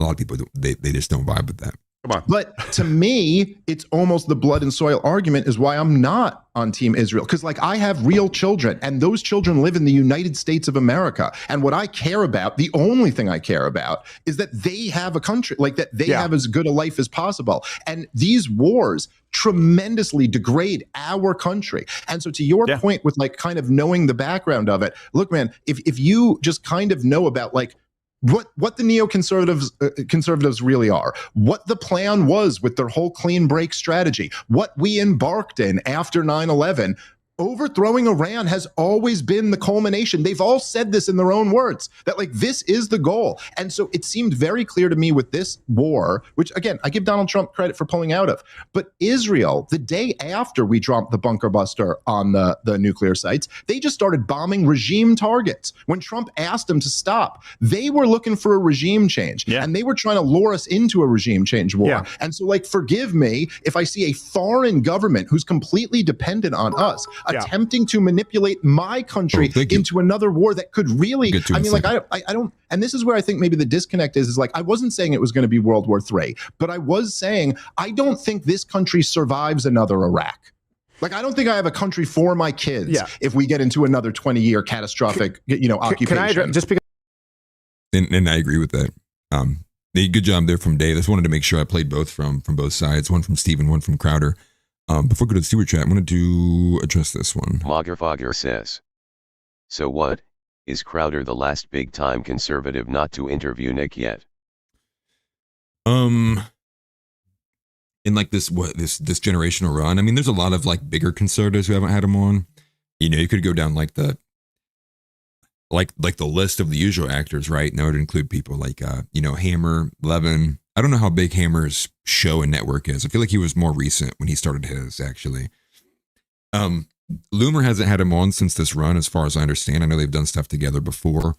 a lot of people they just don't vibe with that. Come on. But to me, it's almost the blood and soil argument is why I'm not on Team Israel. Because like I have real children and those children live in the United States of America. And what I care about, the only thing I care about is that they have a country, like that they have as good a life as possible. And these wars tremendously degrade our country. And so to your point with like kind of knowing the background of it, look, man, if you just kind of know about like what the neoconservatives really are, what the plan was with their whole clean break strategy, what we embarked in after 9/11, overthrowing Iran has always been the culmination. They've all said this in their own words, that like this is the goal. And so it seemed very clear to me with this war, which again, I give Donald Trump credit for pulling out of, but Israel, the day after we dropped the bunker buster on the nuclear sites, they just started bombing regime targets. When Trump asked them to stop, they were looking for a regime change and they were trying to lure us into a regime change war. And so like, forgive me if I see a foreign government who's completely dependent on us. attempting to manipulate my country into another war that could really, I mean, like, I don't, and this is where I think maybe the disconnect is like, I wasn't saying it was going to be World War III, but I was saying, I don't think this country survives another Iraq. Like, I don't think I have a country for my kids if we get into another 20-year catastrophic, occupation. Can I address, just because? And I agree with that. Good job there from Dave. I just wanted to make sure I played both from both sides. One from Steven, one from Crowder. Before we go to the super chat, I wanted to address this one. Moggerfogger says, so what, is Crowder the last big-time conservative not to interview Nick yet? In like this generational run, I mean, there's a lot of like bigger conservatives who haven't had him on. You could go down like the list of the usual actors, right? Now to include people like Hammer, Levin. I don't know how big Hammer's show and network is. I feel like he was more recent when he started his, actually. Loomer hasn't had him on since this run, as far as I understand. I know they've done stuff together before.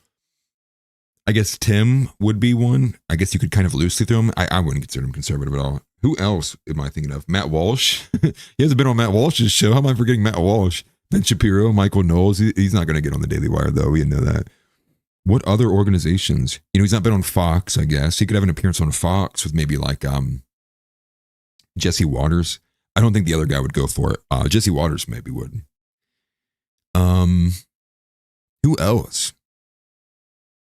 I guess Tim would be one. I guess you could kind of loosely throw him. I wouldn't consider him conservative at all. Who else am I thinking of? Matt Walsh. He hasn't been on Matt Walsh's show. How am I forgetting Matt Walsh? Ben Shapiro, Michael Knowles. He's not going to get on the Daily Wire, though. We know that. What other organizations? He's not been on Fox, I guess. He could have an appearance on Fox with maybe like Jesse Waters. I don't think the other guy would go for it. Jesse Waters maybe would. Who else?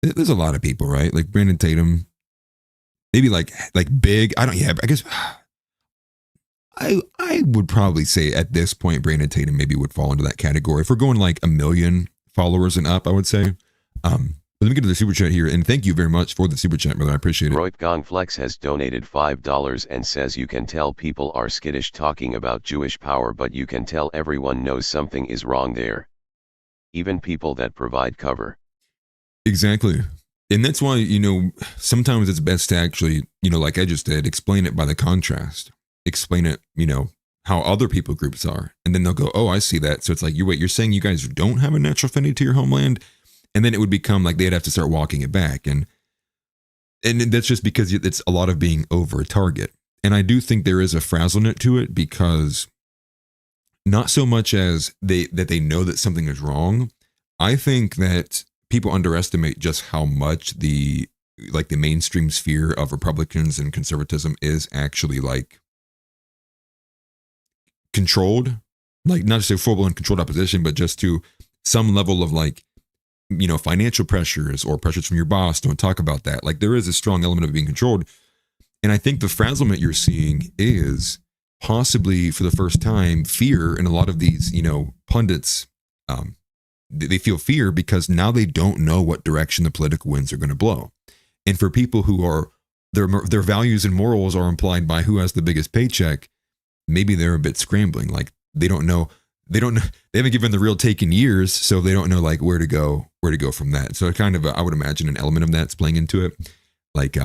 There's a lot of people, right? Like Brandon Tatum. Maybe like big. I guess I would probably say at this point Brandon Tatum maybe would fall into that category. If we're going like 1 million followers and up, I would say. But let me get to the super chat here, and thank you very much for the super chat, brother. I appreciate it. Roip Gongflex has donated $5 and says you can tell people are skittish talking about Jewish power, but you can tell everyone knows something is wrong there. Even people that provide cover. Exactly. And that's why, sometimes it's best to actually, like I just did, explain it by the contrast. Explain it, how other people groups are. And then they'll go, oh, I see that. So it's like, you're saying you guys don't have a natural affinity to your homeland? And then it would become like they'd have to start walking it back. And that's just because it's a lot of being over a target. And I do think there is a frazzlement to it, because not so much as that they know that something is wrong. I think that people underestimate just how much the mainstream sphere of Republicans and conservatism is actually like controlled, like not just a full-blown controlled opposition, but just to some level of like, financial pressures or pressures from your boss. Don't talk about that. Like there is a strong element of being controlled. And I think the frazzlement you're seeing is possibly for the first time fear in a lot of these, pundits. They feel fear because now they don't know what direction the political winds are going to blow. And for people who are, their values and morals are implied by who has the biggest paycheck, maybe they're a bit scrambling. Like they haven't given the real take in years, so they don't know like where to go from that. So kind of, I would imagine an element of that's playing into it. Like,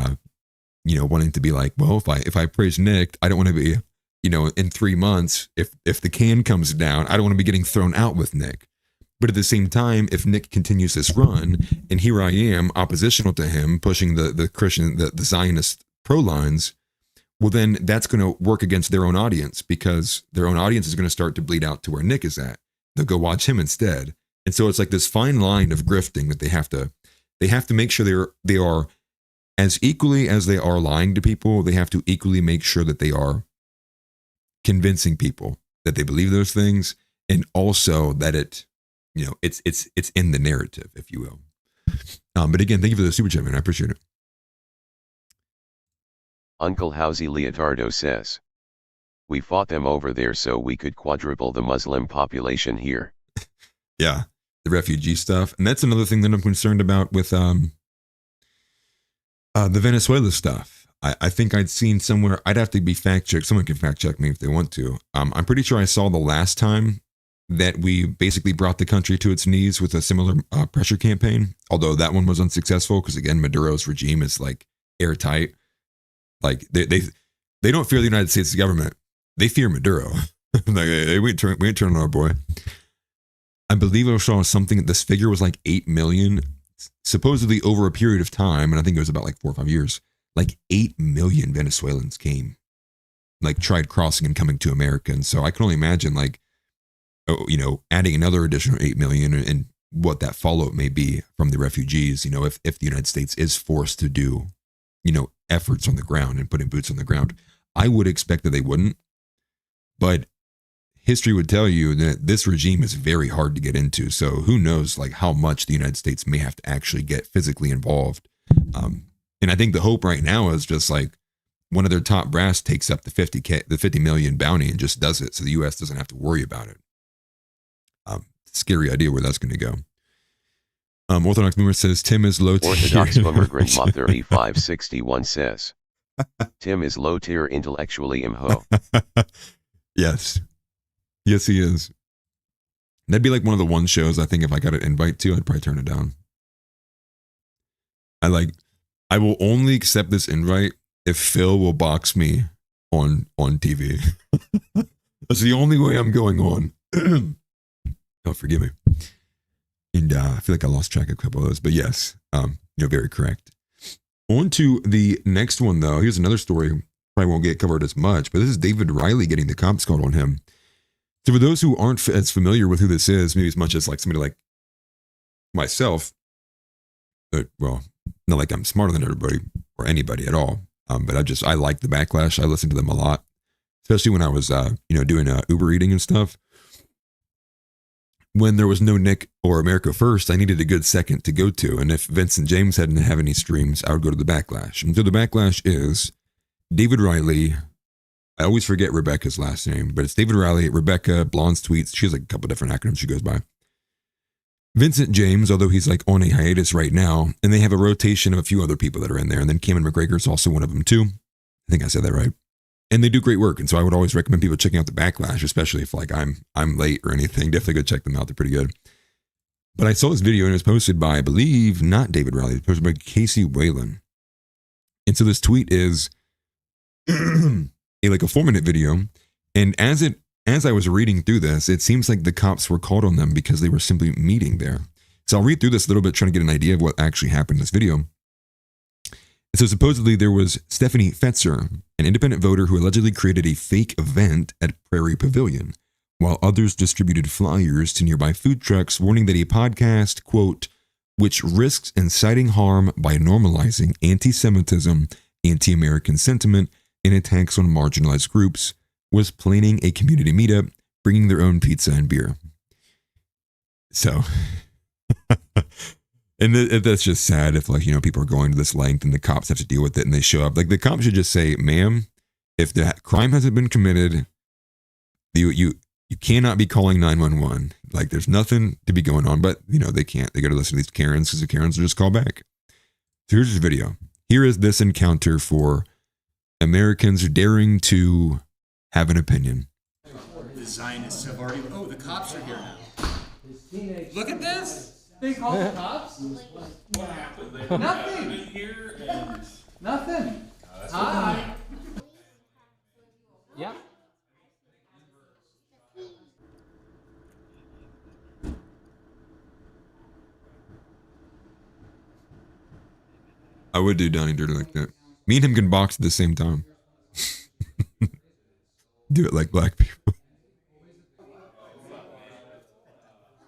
wanting to be like, well, if I praise Nick, I don't want to be, in 3 months, if the can comes down, I don't want to be getting thrown out with Nick. But at the same time, if Nick continues this run, and here I am, oppositional to him, pushing the Christian, the Zionist pro lines, well, then that's going to work against their own audience, because their own audience is going to start to bleed out to where Nick is at. They'll go watch him instead. And so it's like this fine line of grifting that they have to make sure they are as equally as they are lying to people. They have to equally make sure that they are convincing people that they believe those things, and also that it's in the narrative, if you will. But again, thank you for the super chat, man. I appreciate it. Uncle Housey Leotardo says, we fought them over there so we could quadruple the Muslim population here. Yeah, the refugee stuff. And that's another thing that I'm concerned about with the Venezuela stuff. I think I'd seen somewhere, I'd have to be fact-checked. Someone can fact-check me if they want to. I'm pretty sure I saw the last time that we basically brought the country to its knees with a similar pressure campaign, although that one was unsuccessful because, again, Maduro's regime is like airtight. Like they don't fear the United States government. They fear Maduro. Like, hey, we ain't turning on our boy. I believe I saw something, this figure was like 8 million, supposedly over a period of time, and I think it was about like 4 or 5 years, like 8 million Venezuelans came, like tried crossing and coming to America. And so I can only imagine, like, adding another additional 8 million and what that follow-up may be from the refugees, if the United States is forced to do, efforts on the ground and putting boots on the ground. I would expect that they wouldn't, but history would tell you that this regime is very hard to get into. So who knows like how much the United States may have to actually get physically involved. And I think the hope right now is just like one of their top brass takes up the 50 million bounty and just does it. So the U.S. doesn't have to worry about it. Scary idea where that's going to go. Orthodox Boomer says Tim is low tier. Orthodox Boomer Grandma 3561 says Tim is low tier intellectually imho. Yes, he is. That'd be like one of the one shows I think if I got an invite to, I'd probably turn it down. I will only accept this invite if Phil will box me on TV. That's the only way I'm going on. Oh, forgive me. And I feel like I lost track of a couple of those, but yes, you're very correct. On to the next one, though. Here's another story. Probably won't get covered as much, but this is David Riley getting the cops called on him. So for those who aren't as familiar with who this is, maybe as much as like somebody like myself, well, not like I'm smarter than everybody or anybody at all, but I like the backlash. I listen to them a lot, especially when I was, doing Uber eating and stuff. When there was no Nick or America First, I needed a good second to go to. And if Vincent James hadn't have any streams, I would go to the Backlash. And so the Backlash is David Riley. I always forget Rebecca's last name, but it's David Riley, Rebecca, Blonde's Tweets. She has like a couple different acronyms she goes by. Vincent James, although he's like on a hiatus right now, and they have a rotation of a few other people that are in there. And then Cameron McGregor is also one of them too. I think I said that right. And they do great work. And so I would always recommend people checking out the Backlash, especially if like I'm late or anything. Definitely go check them out. They're pretty good. But I saw this video and it was posted by, I believe, not David Riley. It was posted by Casey Whalen. And so this tweet is like a 4-minute video. And as I was reading through this, it seems like the cops were called on them because they were simply meeting there. So I'll read through this a little bit, trying to get an idea of what actually happened in this video. So supposedly there was Stephanie Fetzer, an independent voter who allegedly created a fake event at Prairie Pavilion, while others distributed flyers to nearby food trucks warning that a podcast, quote, which risks inciting harm by normalizing anti-Semitism, anti-American sentiment, and attacks on marginalized groups, was planning a community meetup, bringing their own pizza and beer. So... And that's just sad if people are going to this length and the cops have to deal with it and they show up. Like the cops should just say, ma'am, if the crime hasn't been committed, you cannot be calling 911. Like there's nothing to be going on, but they can't. They got to listen to these Karens because the Karens will just call back. So here's this video. Here is this encounter for Americans daring to have an opinion. The Zionists have already, the cops are here now. Look at this. They called the cops? What happened? Nothing. Here and nothing. Hi. Yeah. I would do Donnie Dirty like that. Me and him can box at the same time. Do it like black people.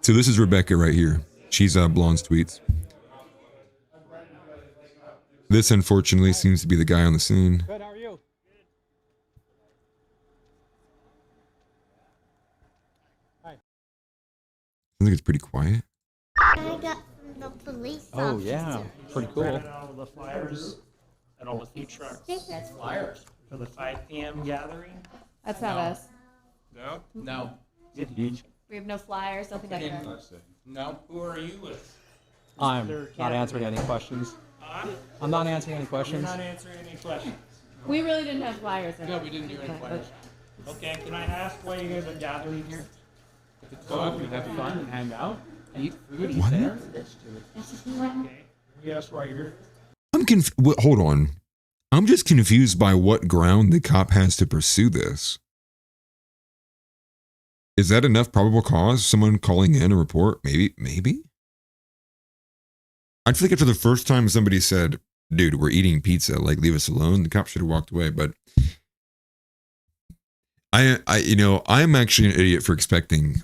So this is Rebecca right here. She's Blonde's Tweets. This, unfortunately, seems to be the guy on the scene. Good, how are you? Hi. I think it's pretty quiet. I got from the police Oh, yeah. Pretty cool. All the flyers and all the food trucks. That's Flyers for the 5 p.m. gathering. That's not us. No? No. We have no flyers, nothing like that. No. Who are you with? I'm Mr. not Kennedy. answering any questions. I'm not answering any questions. You're not answering any questions. We really didn't have flyers. No, we didn't do any flyers. Okay, can I ask why you guys are gathering here? So we have fun and hang out, eat food, What? dinner. Okay. Yes, why you're here. I'm hold on. I'm just confused by what ground the cop has to pursue this. Is that enough probable cause? Someone calling in a report? Maybe? I feel like after the first time somebody said, dude, we're eating pizza, like leave us alone, the cop should have walked away. But I'm actually an idiot for expecting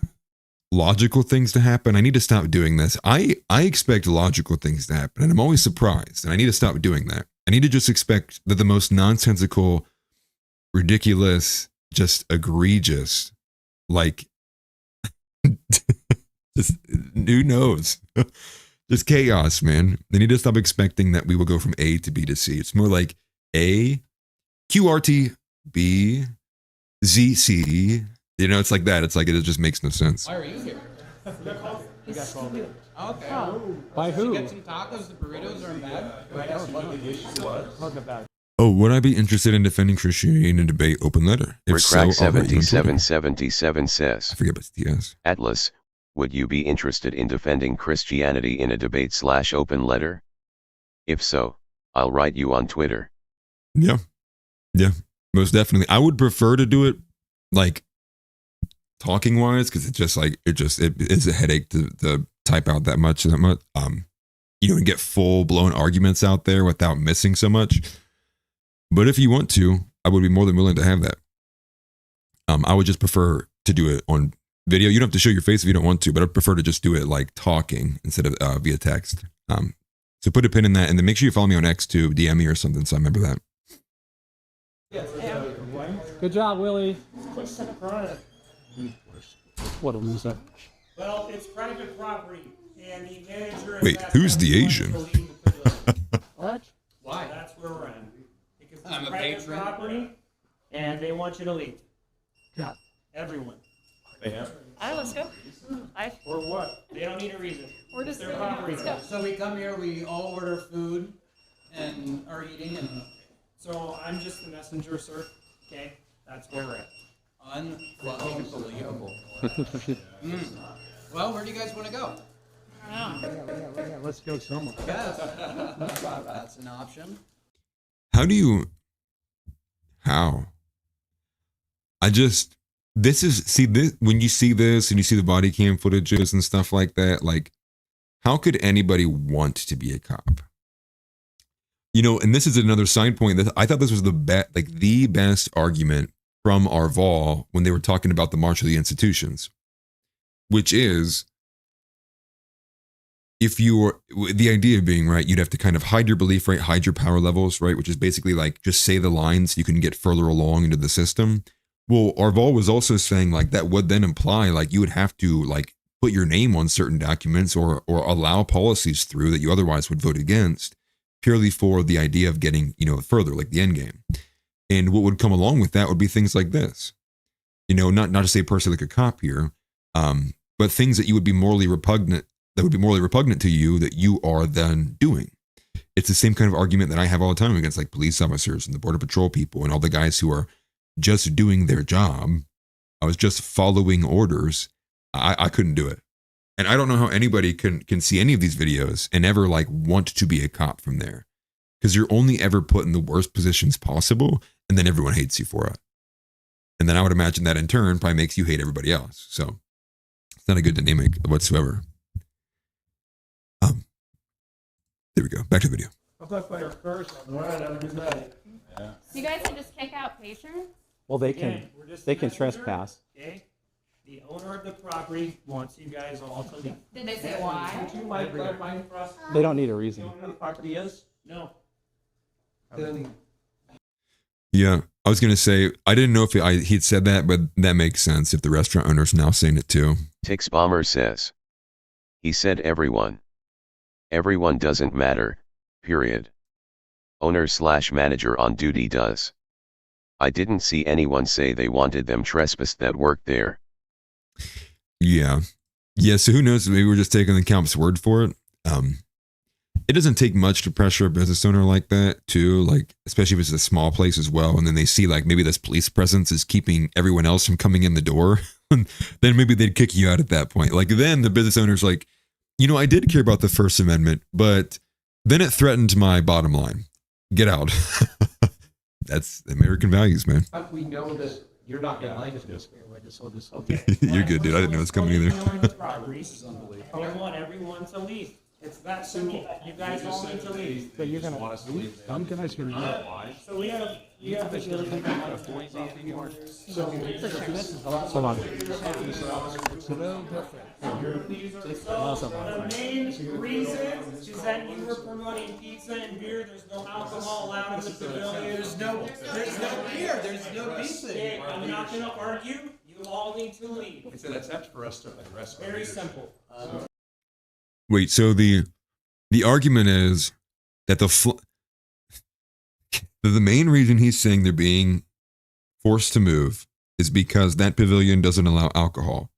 logical things to happen. I need to stop doing this. I expect logical things to happen, and I'm always surprised, and I need to stop doing that. I need to just expect that the most nonsensical, ridiculous, just egregious, like, just who knows? Just chaos, man. They need to stop expecting that we will go from A to B to C. It's more like A, QRT, B, Z, C. You know, it's like that. It's like it just makes no sense. Why are you here? You got called in. Okay. By who? Did you get some tacos? The burritos aren't bad. I asked you what the issue was. Talk about. Oh, would I be interested in defending Christianity in a debate? Open letter. If so, Rickcrack I'll write you on Twitter. 7777 says, I forget about TS. Atlas, would you be interested in defending Christianity in a debate/open letter? If so, I'll write you on Twitter. Yeah. Yeah, most definitely. I would prefer to do it like talking wise, because it's just like it is a headache to type out that much you know, and get full blown arguments out there without missing so much. But if you want to, I would be more than willing to have that. I would just prefer to do it on video. You don't have to show your face if you don't want to, but I prefer to just do it like talking instead of via text. So put a pin in that, and then make sure you follow me on X too, DM me or something, so I remember that. Good job, Willie. What a loser. Well, it's private property, and the manager. Wait, who's the Asian? What? Why? That's where we're at. Because it's private property, and they want you to leave. Yeah. Everyone. All right, let's go. For what? They don't need a reason. We're just It's their property. let's go. So we come here, we all order food and are eating and So I'm just the messenger, sir. Okay? That's where we're at. unbelievable. Well, where do you guys want to go? Yeah, let's go somewhere. Yes. That's an option. How? When you see this and you see the body cam footages and stuff like that, like, how could anybody want to be a cop? You know, and this is another side point that I thought this was the best argument from Arval when they were talking about the March of the Institutions, which is, the idea being, right, you'd have to kind of hide your belief, right, hide your power levels, right, which is basically like just say the lines so you can get further along into the system. Well, Arval was also saying like that would then imply like you would have to like put your name on certain documents or allow policies through that you otherwise would vote against, purely for the idea of getting, further, like the end game. And what would come along with that would be things like this, not to say personally like a cop here, but things that would be morally repugnant to you that you are then doing. It's the same kind of argument that I have all the time against like police officers and the Border Patrol people and all the guys who are just doing their job. I was just following orders. I couldn't do it. And I don't know how anybody can see any of these videos and ever like want to be a cop from there, because you're only ever put in the worst positions possible, and then everyone hates you for it. And then I would imagine that in turn probably makes you hate everybody else. So it's not a good dynamic whatsoever. There we go. Back to the video. I'll talk about your first. All right, have a good night. So you guys can just kick out patrons? Well, they Again, can we're just they the can messenger, trespass. Okay? The owner of the property wants you guys all to leave. Did they say why? Would you mind clarifying for us? They don't need a The reason. owner of the property is? No. Yeah, I was going to say, I didn't know if he'd said that, but that makes sense if the restaurant owner's now saying it too. Tix Bomber says. He said everyone. Everyone doesn't matter, period. Owner/manager on duty does. I didn't see anyone say they wanted them trespassed that worked there. Yeah. Yeah, so who knows? Maybe we're just taking the comp's word for it. It doesn't take much to pressure a business owner like that, too, like, especially if it's a small place as well. And then they see, like, maybe this police presence is keeping everyone else from coming in the door. Then maybe they'd kick you out at that point. Like, then the business owner's like, I did care about the First Amendment, but then it threatened my bottom line. Get out. That's American values, man. We know that you're not going to like this. You're good, dude. I didn't know it was coming either. I want everyone to leave. It's that simple. You guys all need to leave. So you're gonna I'm gonna hear you. So we have this little thing. So hold on. It's a little different. The main reason is that you were promoting pizza and beer. There's no alcohol allowed in the pavilion. There's no beer. There's no pizza. Okay, I'm not going to argue. You all need to leave. So that's for us to address. Very simple. Wait, so the argument is that the main reason he's saying they're being forced to move is because that pavilion doesn't allow alcohol.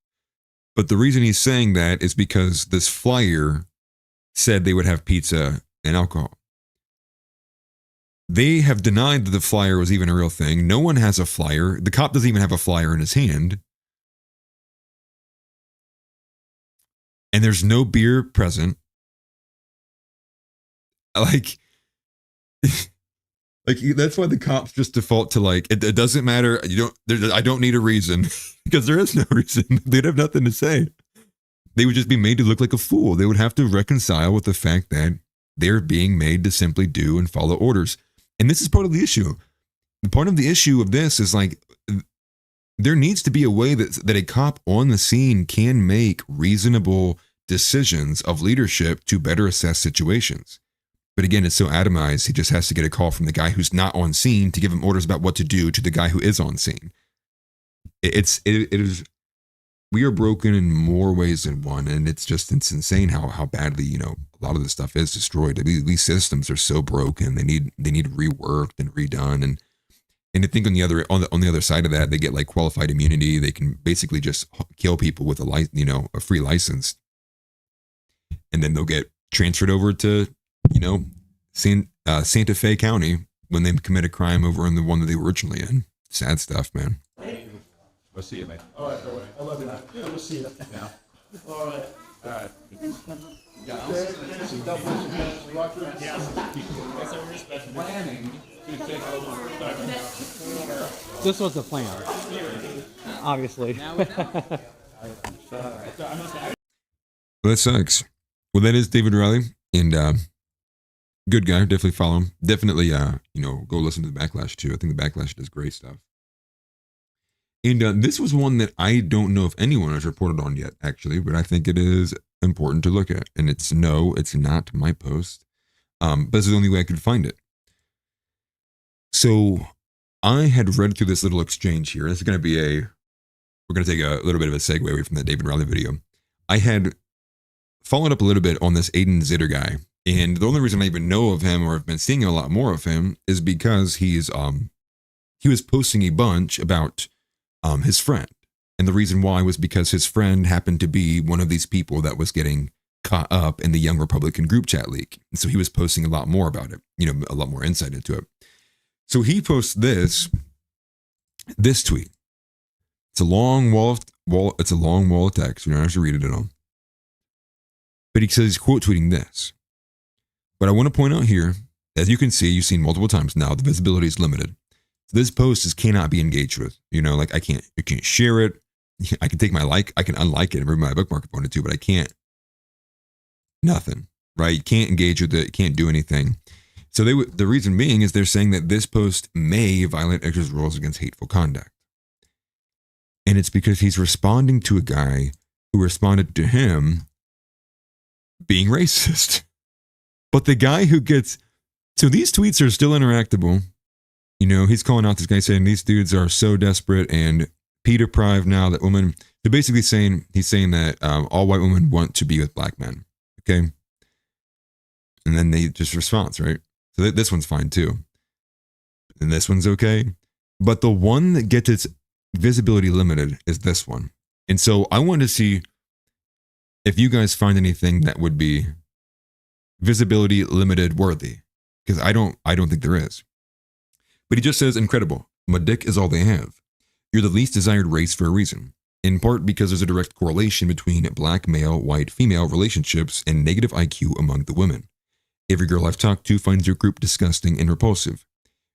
But the reason he's saying that is because this flyer said they would have pizza and alcohol. They have denied that the flyer was even a real thing. No one has a flyer. The cop doesn't even have a flyer in his hand. And there's no beer present. Like that's why the cops just default to it doesn't matter. I don't need a reason because there is no reason. They'd have nothing to say. They would just be made to look like a fool. They would have to reconcile with the fact that they're being made to simply do and follow orders. And this is part of the issue. The part of the issue of this is there needs to be a way that a cop on the scene can make reasonable decisions of leadership to better assess situations. But again, it's so atomized, he just has to get a call from the guy who's not on scene to give him orders about what to do to the guy who is on scene. It is, we are broken in more ways than one, and it's insane how badly, a lot of this stuff is destroyed. These systems are so broken, they need reworked and redone, and I think on the other side of that, they get qualified immunity. They can basically just kill people with a free license, and then they'll get transferred over to Santa Fe County when they commit a crime over in the one that they were originally in. Sad stuff, man. We'll see you, man. All right, I love you. Yeah, we'll see you. Yeah. All right. All right. Planning to take over. This was the plan, obviously. Well, that sucks. Well, that is David Riley, and good guy. Definitely follow him. Definitely, go listen to the Backlash too. I think the Backlash does great stuff. And this was one that I don't know if anyone has reported on yet, actually, but I think it is important to look at. And it's not my post, but this is the only way I could find it. So I had read through this little exchange here. This is going to be we're going to take a little bit of a segue away from that David Riley video. I had followed up a little bit on this Aiden Zitter guy. And the only reason I even know of him or have been seeing a lot more of him is because he was posting a bunch about his friend. And the reason why was because his friend happened to be one of these people that was getting caught up in the Young Republican group chat leak. And so he was posting a lot more about it, a lot more insight into it. So he posts this tweet. It's a long wall of text. You don't have to read it at all. But he says he's quote tweeting this. But I want to point out here, as you can see, you've seen multiple times now, the visibility is limited. This post cannot be engaged with. I can't share it. I can take I can unlike it and remove my bookmark if I wanted to, but I can't. Nothing, right? You can't engage with it. You can't do anything. So the reason being is they're saying that this post may violate X's rules against hateful conduct. And it's because he's responding to a guy who responded to him being racist. But the guy who so these tweets are still interactable. He's calling out this guy saying these dudes are so desperate and pee deprived now that women. So basically he's saying that all white women want to be with black men. Okay. And then they just response, right? So this one's fine too. And this one's okay. But the one that gets its visibility limited is this one. And so I wanted to see if you guys find anything that would be visibility limited worthy. Because I don't think there is. But he just says, incredible. My dick is all they have. You're the least desired race for a reason. In part because there's a direct correlation between black male, white female relationships and negative IQ among the women. Every girl I've talked to finds your group disgusting and repulsive.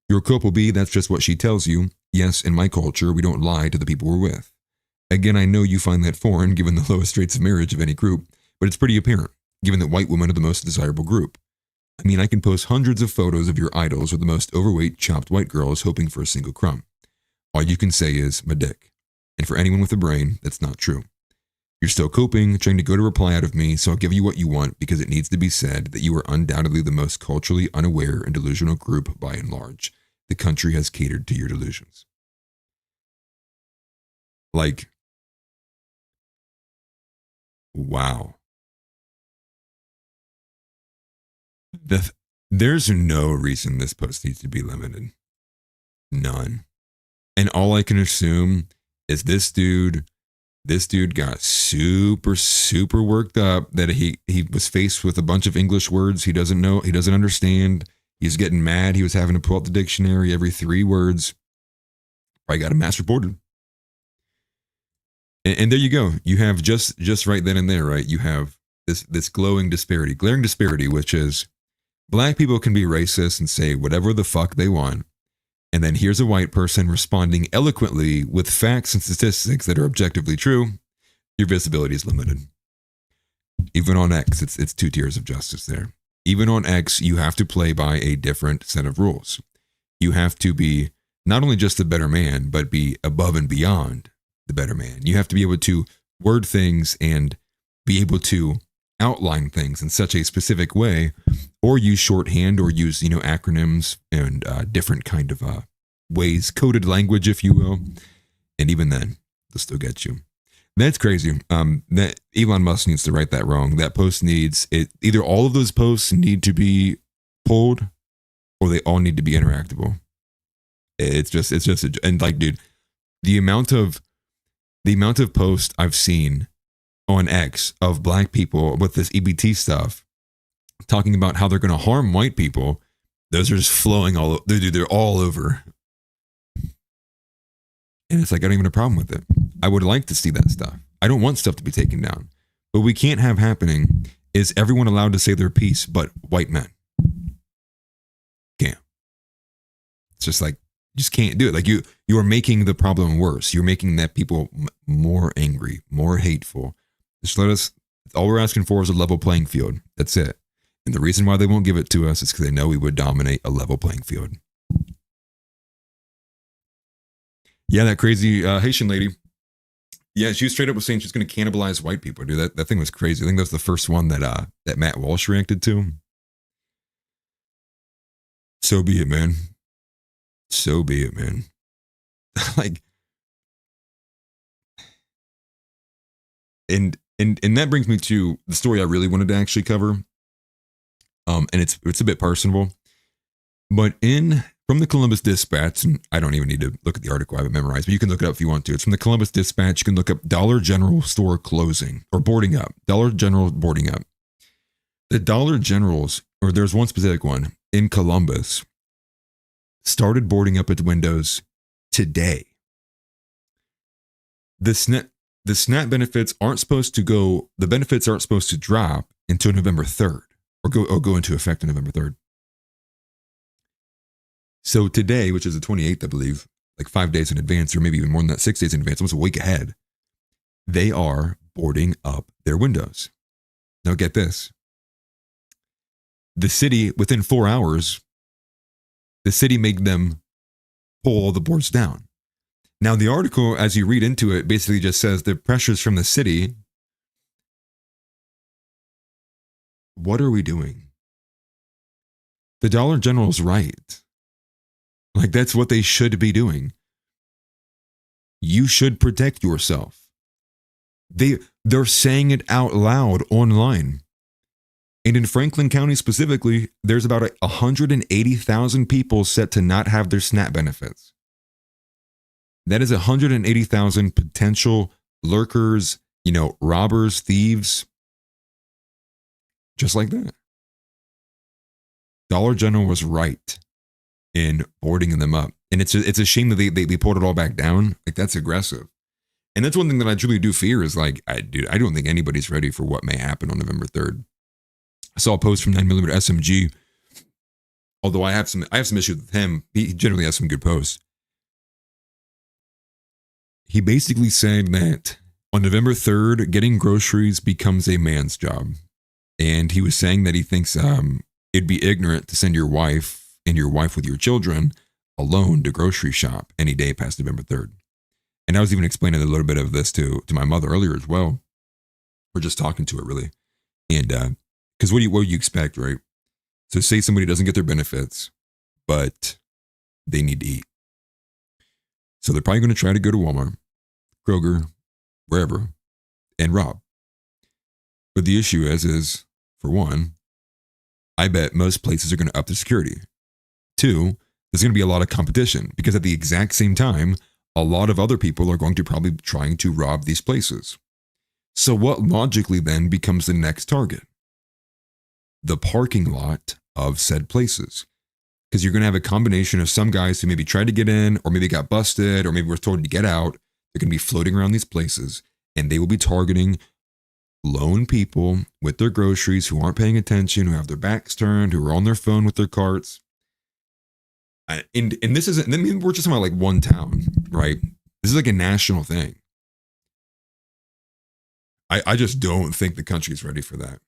Your cope will be, that's just what she tells you. Yes, in my culture, we don't lie to the people we're with. Again, I know you find that foreign given the lowest rates of marriage of any group, but it's pretty apparent. given that white women are the most desirable group. I mean, I can post hundreds of photos of your idols with the most overweight, chopped white girls hoping for a single crumb. All you can say is, my dick. And for anyone with a brain, that's not true. You're still coping, trying to go to reply out of me, so I'll give you what you want because it needs to be said that you are undoubtedly the most culturally unaware and delusional group by and large. The country has catered to your delusions. Like, wow. There's no reason this post needs to be limited. None. And all I can assume is this dude got super, super worked up that he was faced with a bunch of English words he doesn't know, he doesn't understand. He's getting mad. He was having to pull out the dictionary every 3 words. I got a mass reported. And there you go. You have just right then and there, right? You have this glaring disparity, which is black people can be racist and say whatever the fuck they want. And then here's a white person responding eloquently with facts and statistics that are objectively true. Your visibility is limited. Even on X, it's 2 tiers of justice there. Even on X, you have to play by a different set of rules. You have to be not only just a better man, but be above and beyond the better man. You have to be able to word things and be able to outline things in such a specific way, or use shorthand, or use, acronyms and different kind of ways, coded language, if you will. And even then, they'll still get you. That's crazy. That Elon Musk needs to right that wrong. That post needs it. Either all of those posts need to be pulled, or they all need to be interactable. And like, dude, the amount of posts I've seen on X of black people with this EBT stuff talking about how they're going to harm white people, those are just flowing all over. They're all over. And it's like, I don't even have a problem with it. I would like to see that stuff. I don't want stuff to be taken down. But what we can't have happening is everyone allowed to say their piece, but white men can't. It's just like, you just can't do it. Like you are making the problem worse. You're making that people more angry, more hateful. Just all we're asking for is a level playing field. That's it. And the reason why they won't give it to us is because they know we would dominate a level playing field. Yeah, that crazy Haitian lady. Yeah, she straight up was saying she's going to cannibalize white people, dude. That thing was crazy. I think that was the first one that Matt Walsh reacted to. So be it, man. So be it, man. Like, and that brings me to the story I really wanted to actually cover. And it's a bit personable, but from the Columbus Dispatch, and I don't even need to look at the article, I have it memorized, but you can look it up if you want to. It's from the Columbus Dispatch. You can look up Dollar General store closing or boarding up. Dollar General boarding up. The Dollar Generals, or there's one specific one in Columbus, started boarding up its windows today. The SNAP benefits aren't supposed to go. The benefits aren't supposed to drop until November 3rd, or go into effect on November 3rd. So today, which is the 28th, I believe, like 5 days in advance, or maybe even more than that, 6 days in advance, almost a week ahead, they are boarding up their windows. Now get this. The city, within 4 hours, the city made them pull all the boards down. Now the article, as you read into it, basically just says the pressures from the city. What are we doing? The Dollar General's right. Like, that's what they should be doing. You should protect yourself. They're saying it out loud online. And in Franklin County specifically, there's about 180,000 people set to not have their SNAP benefits. That is 180,000 potential lurkers, robbers, thieves. Just like that. Dollar General was right in boarding them up. And it's a shame that they pulled it all back down. Like, that's aggressive. And that's one thing that I truly do fear is like, I don't think anybody's ready for what may happen on November 3rd. I saw a post from 9mm SMG. Although I have some issues with him. He generally has some good posts. He basically said that on November 3rd, getting groceries becomes a man's job. And he was saying that he thinks it'd be ignorant to send your wife and your wife with your children alone to grocery shop any day past November 3rd. And I was even explaining a little bit of this to my mother earlier as well. We're just talking to her really. And because what do you expect, right? So say somebody doesn't get their benefits, but they need to eat. So they're probably going to try to go to Walmart, Kroger, wherever, and rob. But the issue is for one, I bet most places are going to up the security. Two, there's going to be a lot of competition because at the exact same time, a lot of other people are going to probably be trying to rob these places. So what logically then becomes the next target? The parking lot of said places. Because you're going to have a combination of some guys who maybe tried to get in or maybe got busted or maybe were told to get out. They're going to be floating around these places and they will be targeting lone people with their groceries who aren't paying attention, who have their backs turned, who are on their phone with their carts. And this isn't, I mean, we're just talking about like one town, right? This is like a national thing. I just don't think the country's ready for that.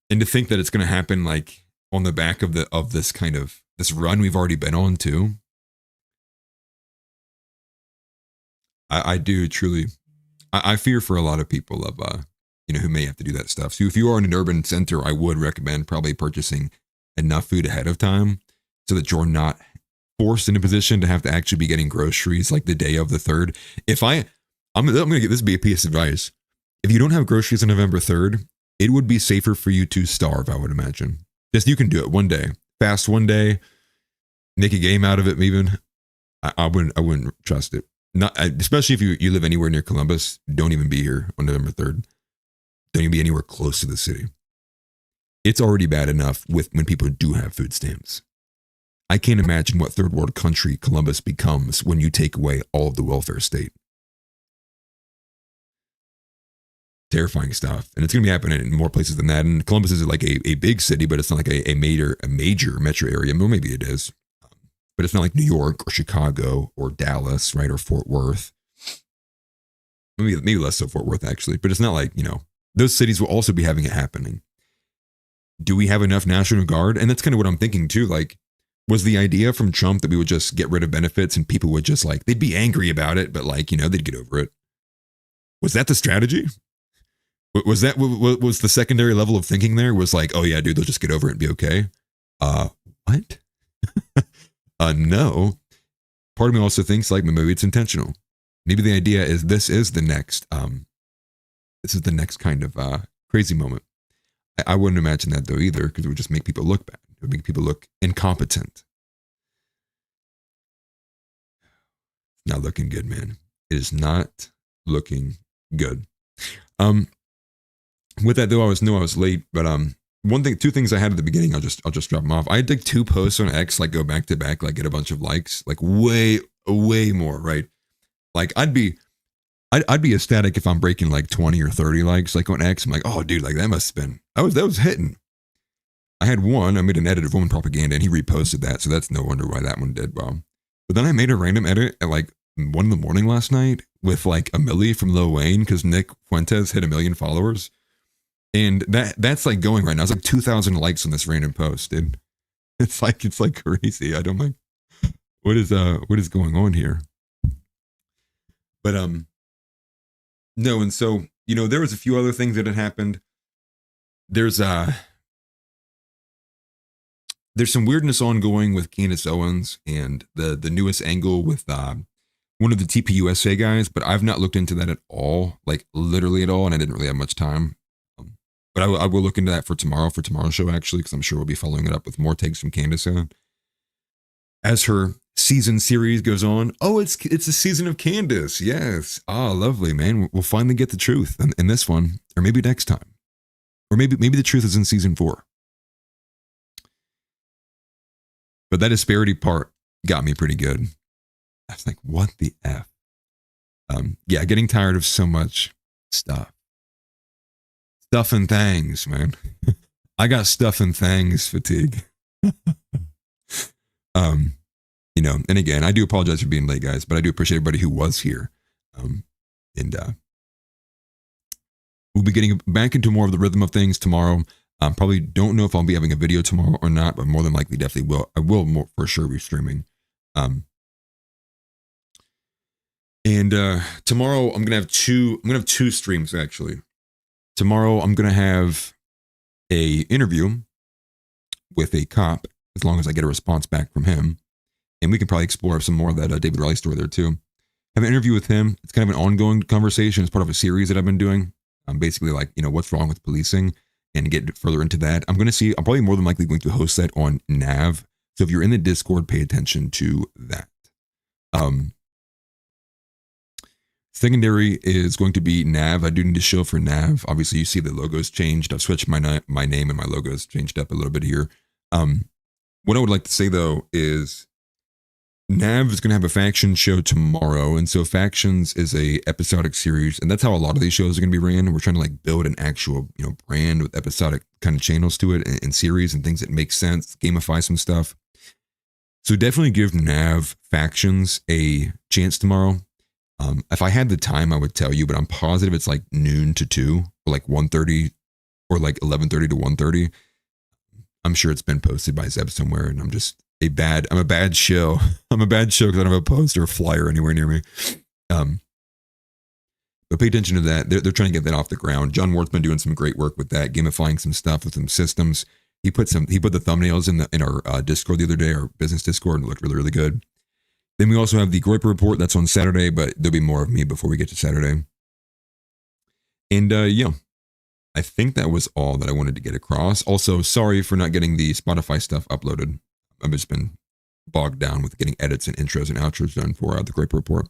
And to think that it's going to happen like on the back of this kind of this run we've already been on too. I do truly, I fear for a lot of people of, who may have to do that stuff. So if you are in an urban center, I would recommend probably purchasing enough food ahead of time so that you're not forced in a position to have to actually be getting groceries like the day of the 3rd. I'm going to get this be a piece of advice. If you don't have groceries on November 3rd, it would be safer for you to starve, I would imagine. Just you can do it one day. Fast one day, make a game out of it even. I wouldn't trust it. Not especially if you live anywhere near Columbus, don't even be here on November 3rd. Don't even be anywhere close to the city. It's already bad enough when people do have food stamps. I can't imagine what third world country Columbus becomes when you take away all of the welfare state. Terrifying stuff. And it's going to be happening in more places than that. And Columbus is like a big city, but it's not like a major metro area. Well, maybe it is. But it's not like New York or Chicago or Dallas, right? Or Fort Worth. Maybe less so Fort Worth, actually. But it's not like, those cities will also be having it happening. Do we have enough National Guard? And that's kind of what I'm thinking too. Like, was the idea from Trump that we would just get rid of benefits and people would just like, they'd be angry about it, but like, they'd get over it. Was that the strategy? Was the secondary level of thinking there was like, oh yeah, dude, they'll just get over it and be okay? What? No. Part of me also thinks like maybe it's intentional. Maybe the idea is this is the next kind of crazy moment. I wouldn't imagine that though either, because it would just make people look bad. It would make people look incompetent. Not looking good, man. It is not looking good. With that though, I was late, but two things I had at the beginning, I'll just drop them off. I had like 2 posts on X, like go back to back, like get a bunch of likes, like way more, right? Like I'd be ecstatic if I'm breaking like 20 or 30 likes, like on X. I'm like, oh dude, like that must have been, that was hitting. I had one, I made an edit of Woman Propaganda and he reposted that. So that's no wonder why that one did well. But then I made a random edit at like 1 a.m. last night with like a milli from Lil Wayne because Nick Fuentes hit 1 million followers. And that's like going right now. It's like 2,000 likes on this random post. And it's like crazy. I don't like, what is going on here? But, no. And so, there was a few other things that had happened. There's some weirdness ongoing with Candace Owens and the newest angle with one of the TPUSA guys, but I've not looked into that at all, like literally at all, and I didn't really have much time. But I will look into that for tomorrow's show, actually, because I'm sure we'll be following it up with more takes from Candace as her season series goes on. Oh, it's a season of Candace. Yes. Ah, lovely, man. We'll finally get the truth in this one, or maybe next time. Or maybe the truth is in season 4. But that disparity part got me pretty good. I was like, what the F? Yeah, getting tired of so much stuff. Stuff and things, man. I got stuff and things fatigue. And again, I do apologize for being late, guys, but I do appreciate everybody who was here. We'll be getting back into more of the rhythm of things tomorrow. Probably don't know if I'll be having a video tomorrow or not, but more than likely definitely will. I will more for sure be streaming. And tomorrow I'm gonna have two streams actually. Tomorrow I'm gonna have a interview with a cop, as long as I get a response back from him, and we can probably explore some more of that David Riley story there too. Have an interview with him. It's kind of an ongoing conversation. It's part of a series that I've been doing. Basically like, what's wrong with policing, and get further into that. I'm probably more than likely going to host that on Nav. So if you're in the Discord, pay attention to that. Secondary is going to be Nav. I do need to show for Nav. Obviously, you see the logo's changed. I've switched my name and my logo's changed up a little bit here. What I would like to say though is Nav is going to have a faction show tomorrow, and so Factions is a episodic series, and that's how a lot of these shows are going to be ran. We're trying to like build an actual brand with episodic kind of channels to it, and series and things that make sense, gamify some stuff. So definitely give Nav Factions a chance tomorrow. If I had the time, I would tell you, but I'm positive it's like noon to 2, or like 1:30, or like 11:30 to 1:30. I'm sure it's been posted by Zeb somewhere, and I'm a bad show. I'm a bad show because I don't have a poster or flyer anywhere near me. But pay attention to that. They're trying to get that off the ground. John Ward's been doing some great work with that, gamifying some stuff with some systems. He put the thumbnails in our Discord the other day, our business Discord, and it looked really, really good. Then we also have the Groyper Report. That's on Saturday, but there'll be more of me before we get to Saturday. And yeah, I think that was all that I wanted to get across. Also, sorry for not getting the Spotify stuff uploaded. I've just been bogged down with getting edits and intros and outros done for the Groyper Report.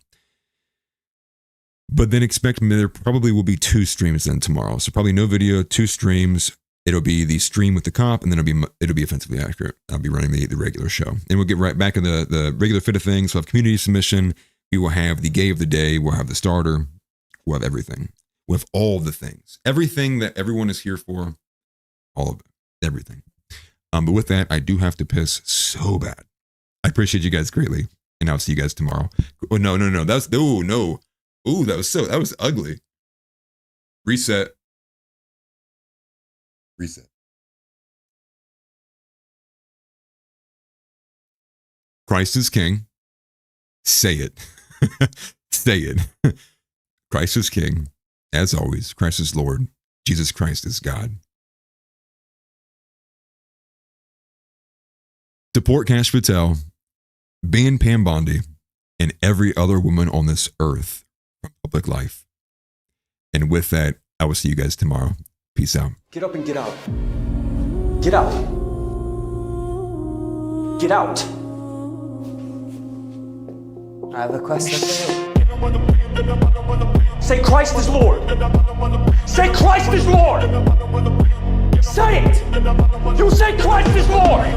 But then expect there probably will be 2 streams then tomorrow. So probably no video, 2 streams. It'll be the stream with the cop, and then it'll be Offensively Accurate. I'll be running the regular show. And we'll get right back in the regular fit of things. We'll have community submission. We will have the gay of the day. We'll have the starter. We'll have everything. We'll have all the things. Everything that everyone is here for. All of it. Everything. But with that, I do have to piss so bad. I appreciate you guys greatly. And I'll see you guys tomorrow. Oh, no. That was ugly. Reset. Christ is King. Say it. Say it. Christ is King. As always, Christ is Lord. Jesus Christ is God. Support Kash Patel, ban Pam Bondi, and every other woman on this earth from public life. And with that, I will see you guys tomorrow. Peace out. Get up and get out. Get out. Get out. I have a question for you. Say Christ is Lord. Say Christ is Lord. Say it. You say Christ is Lord.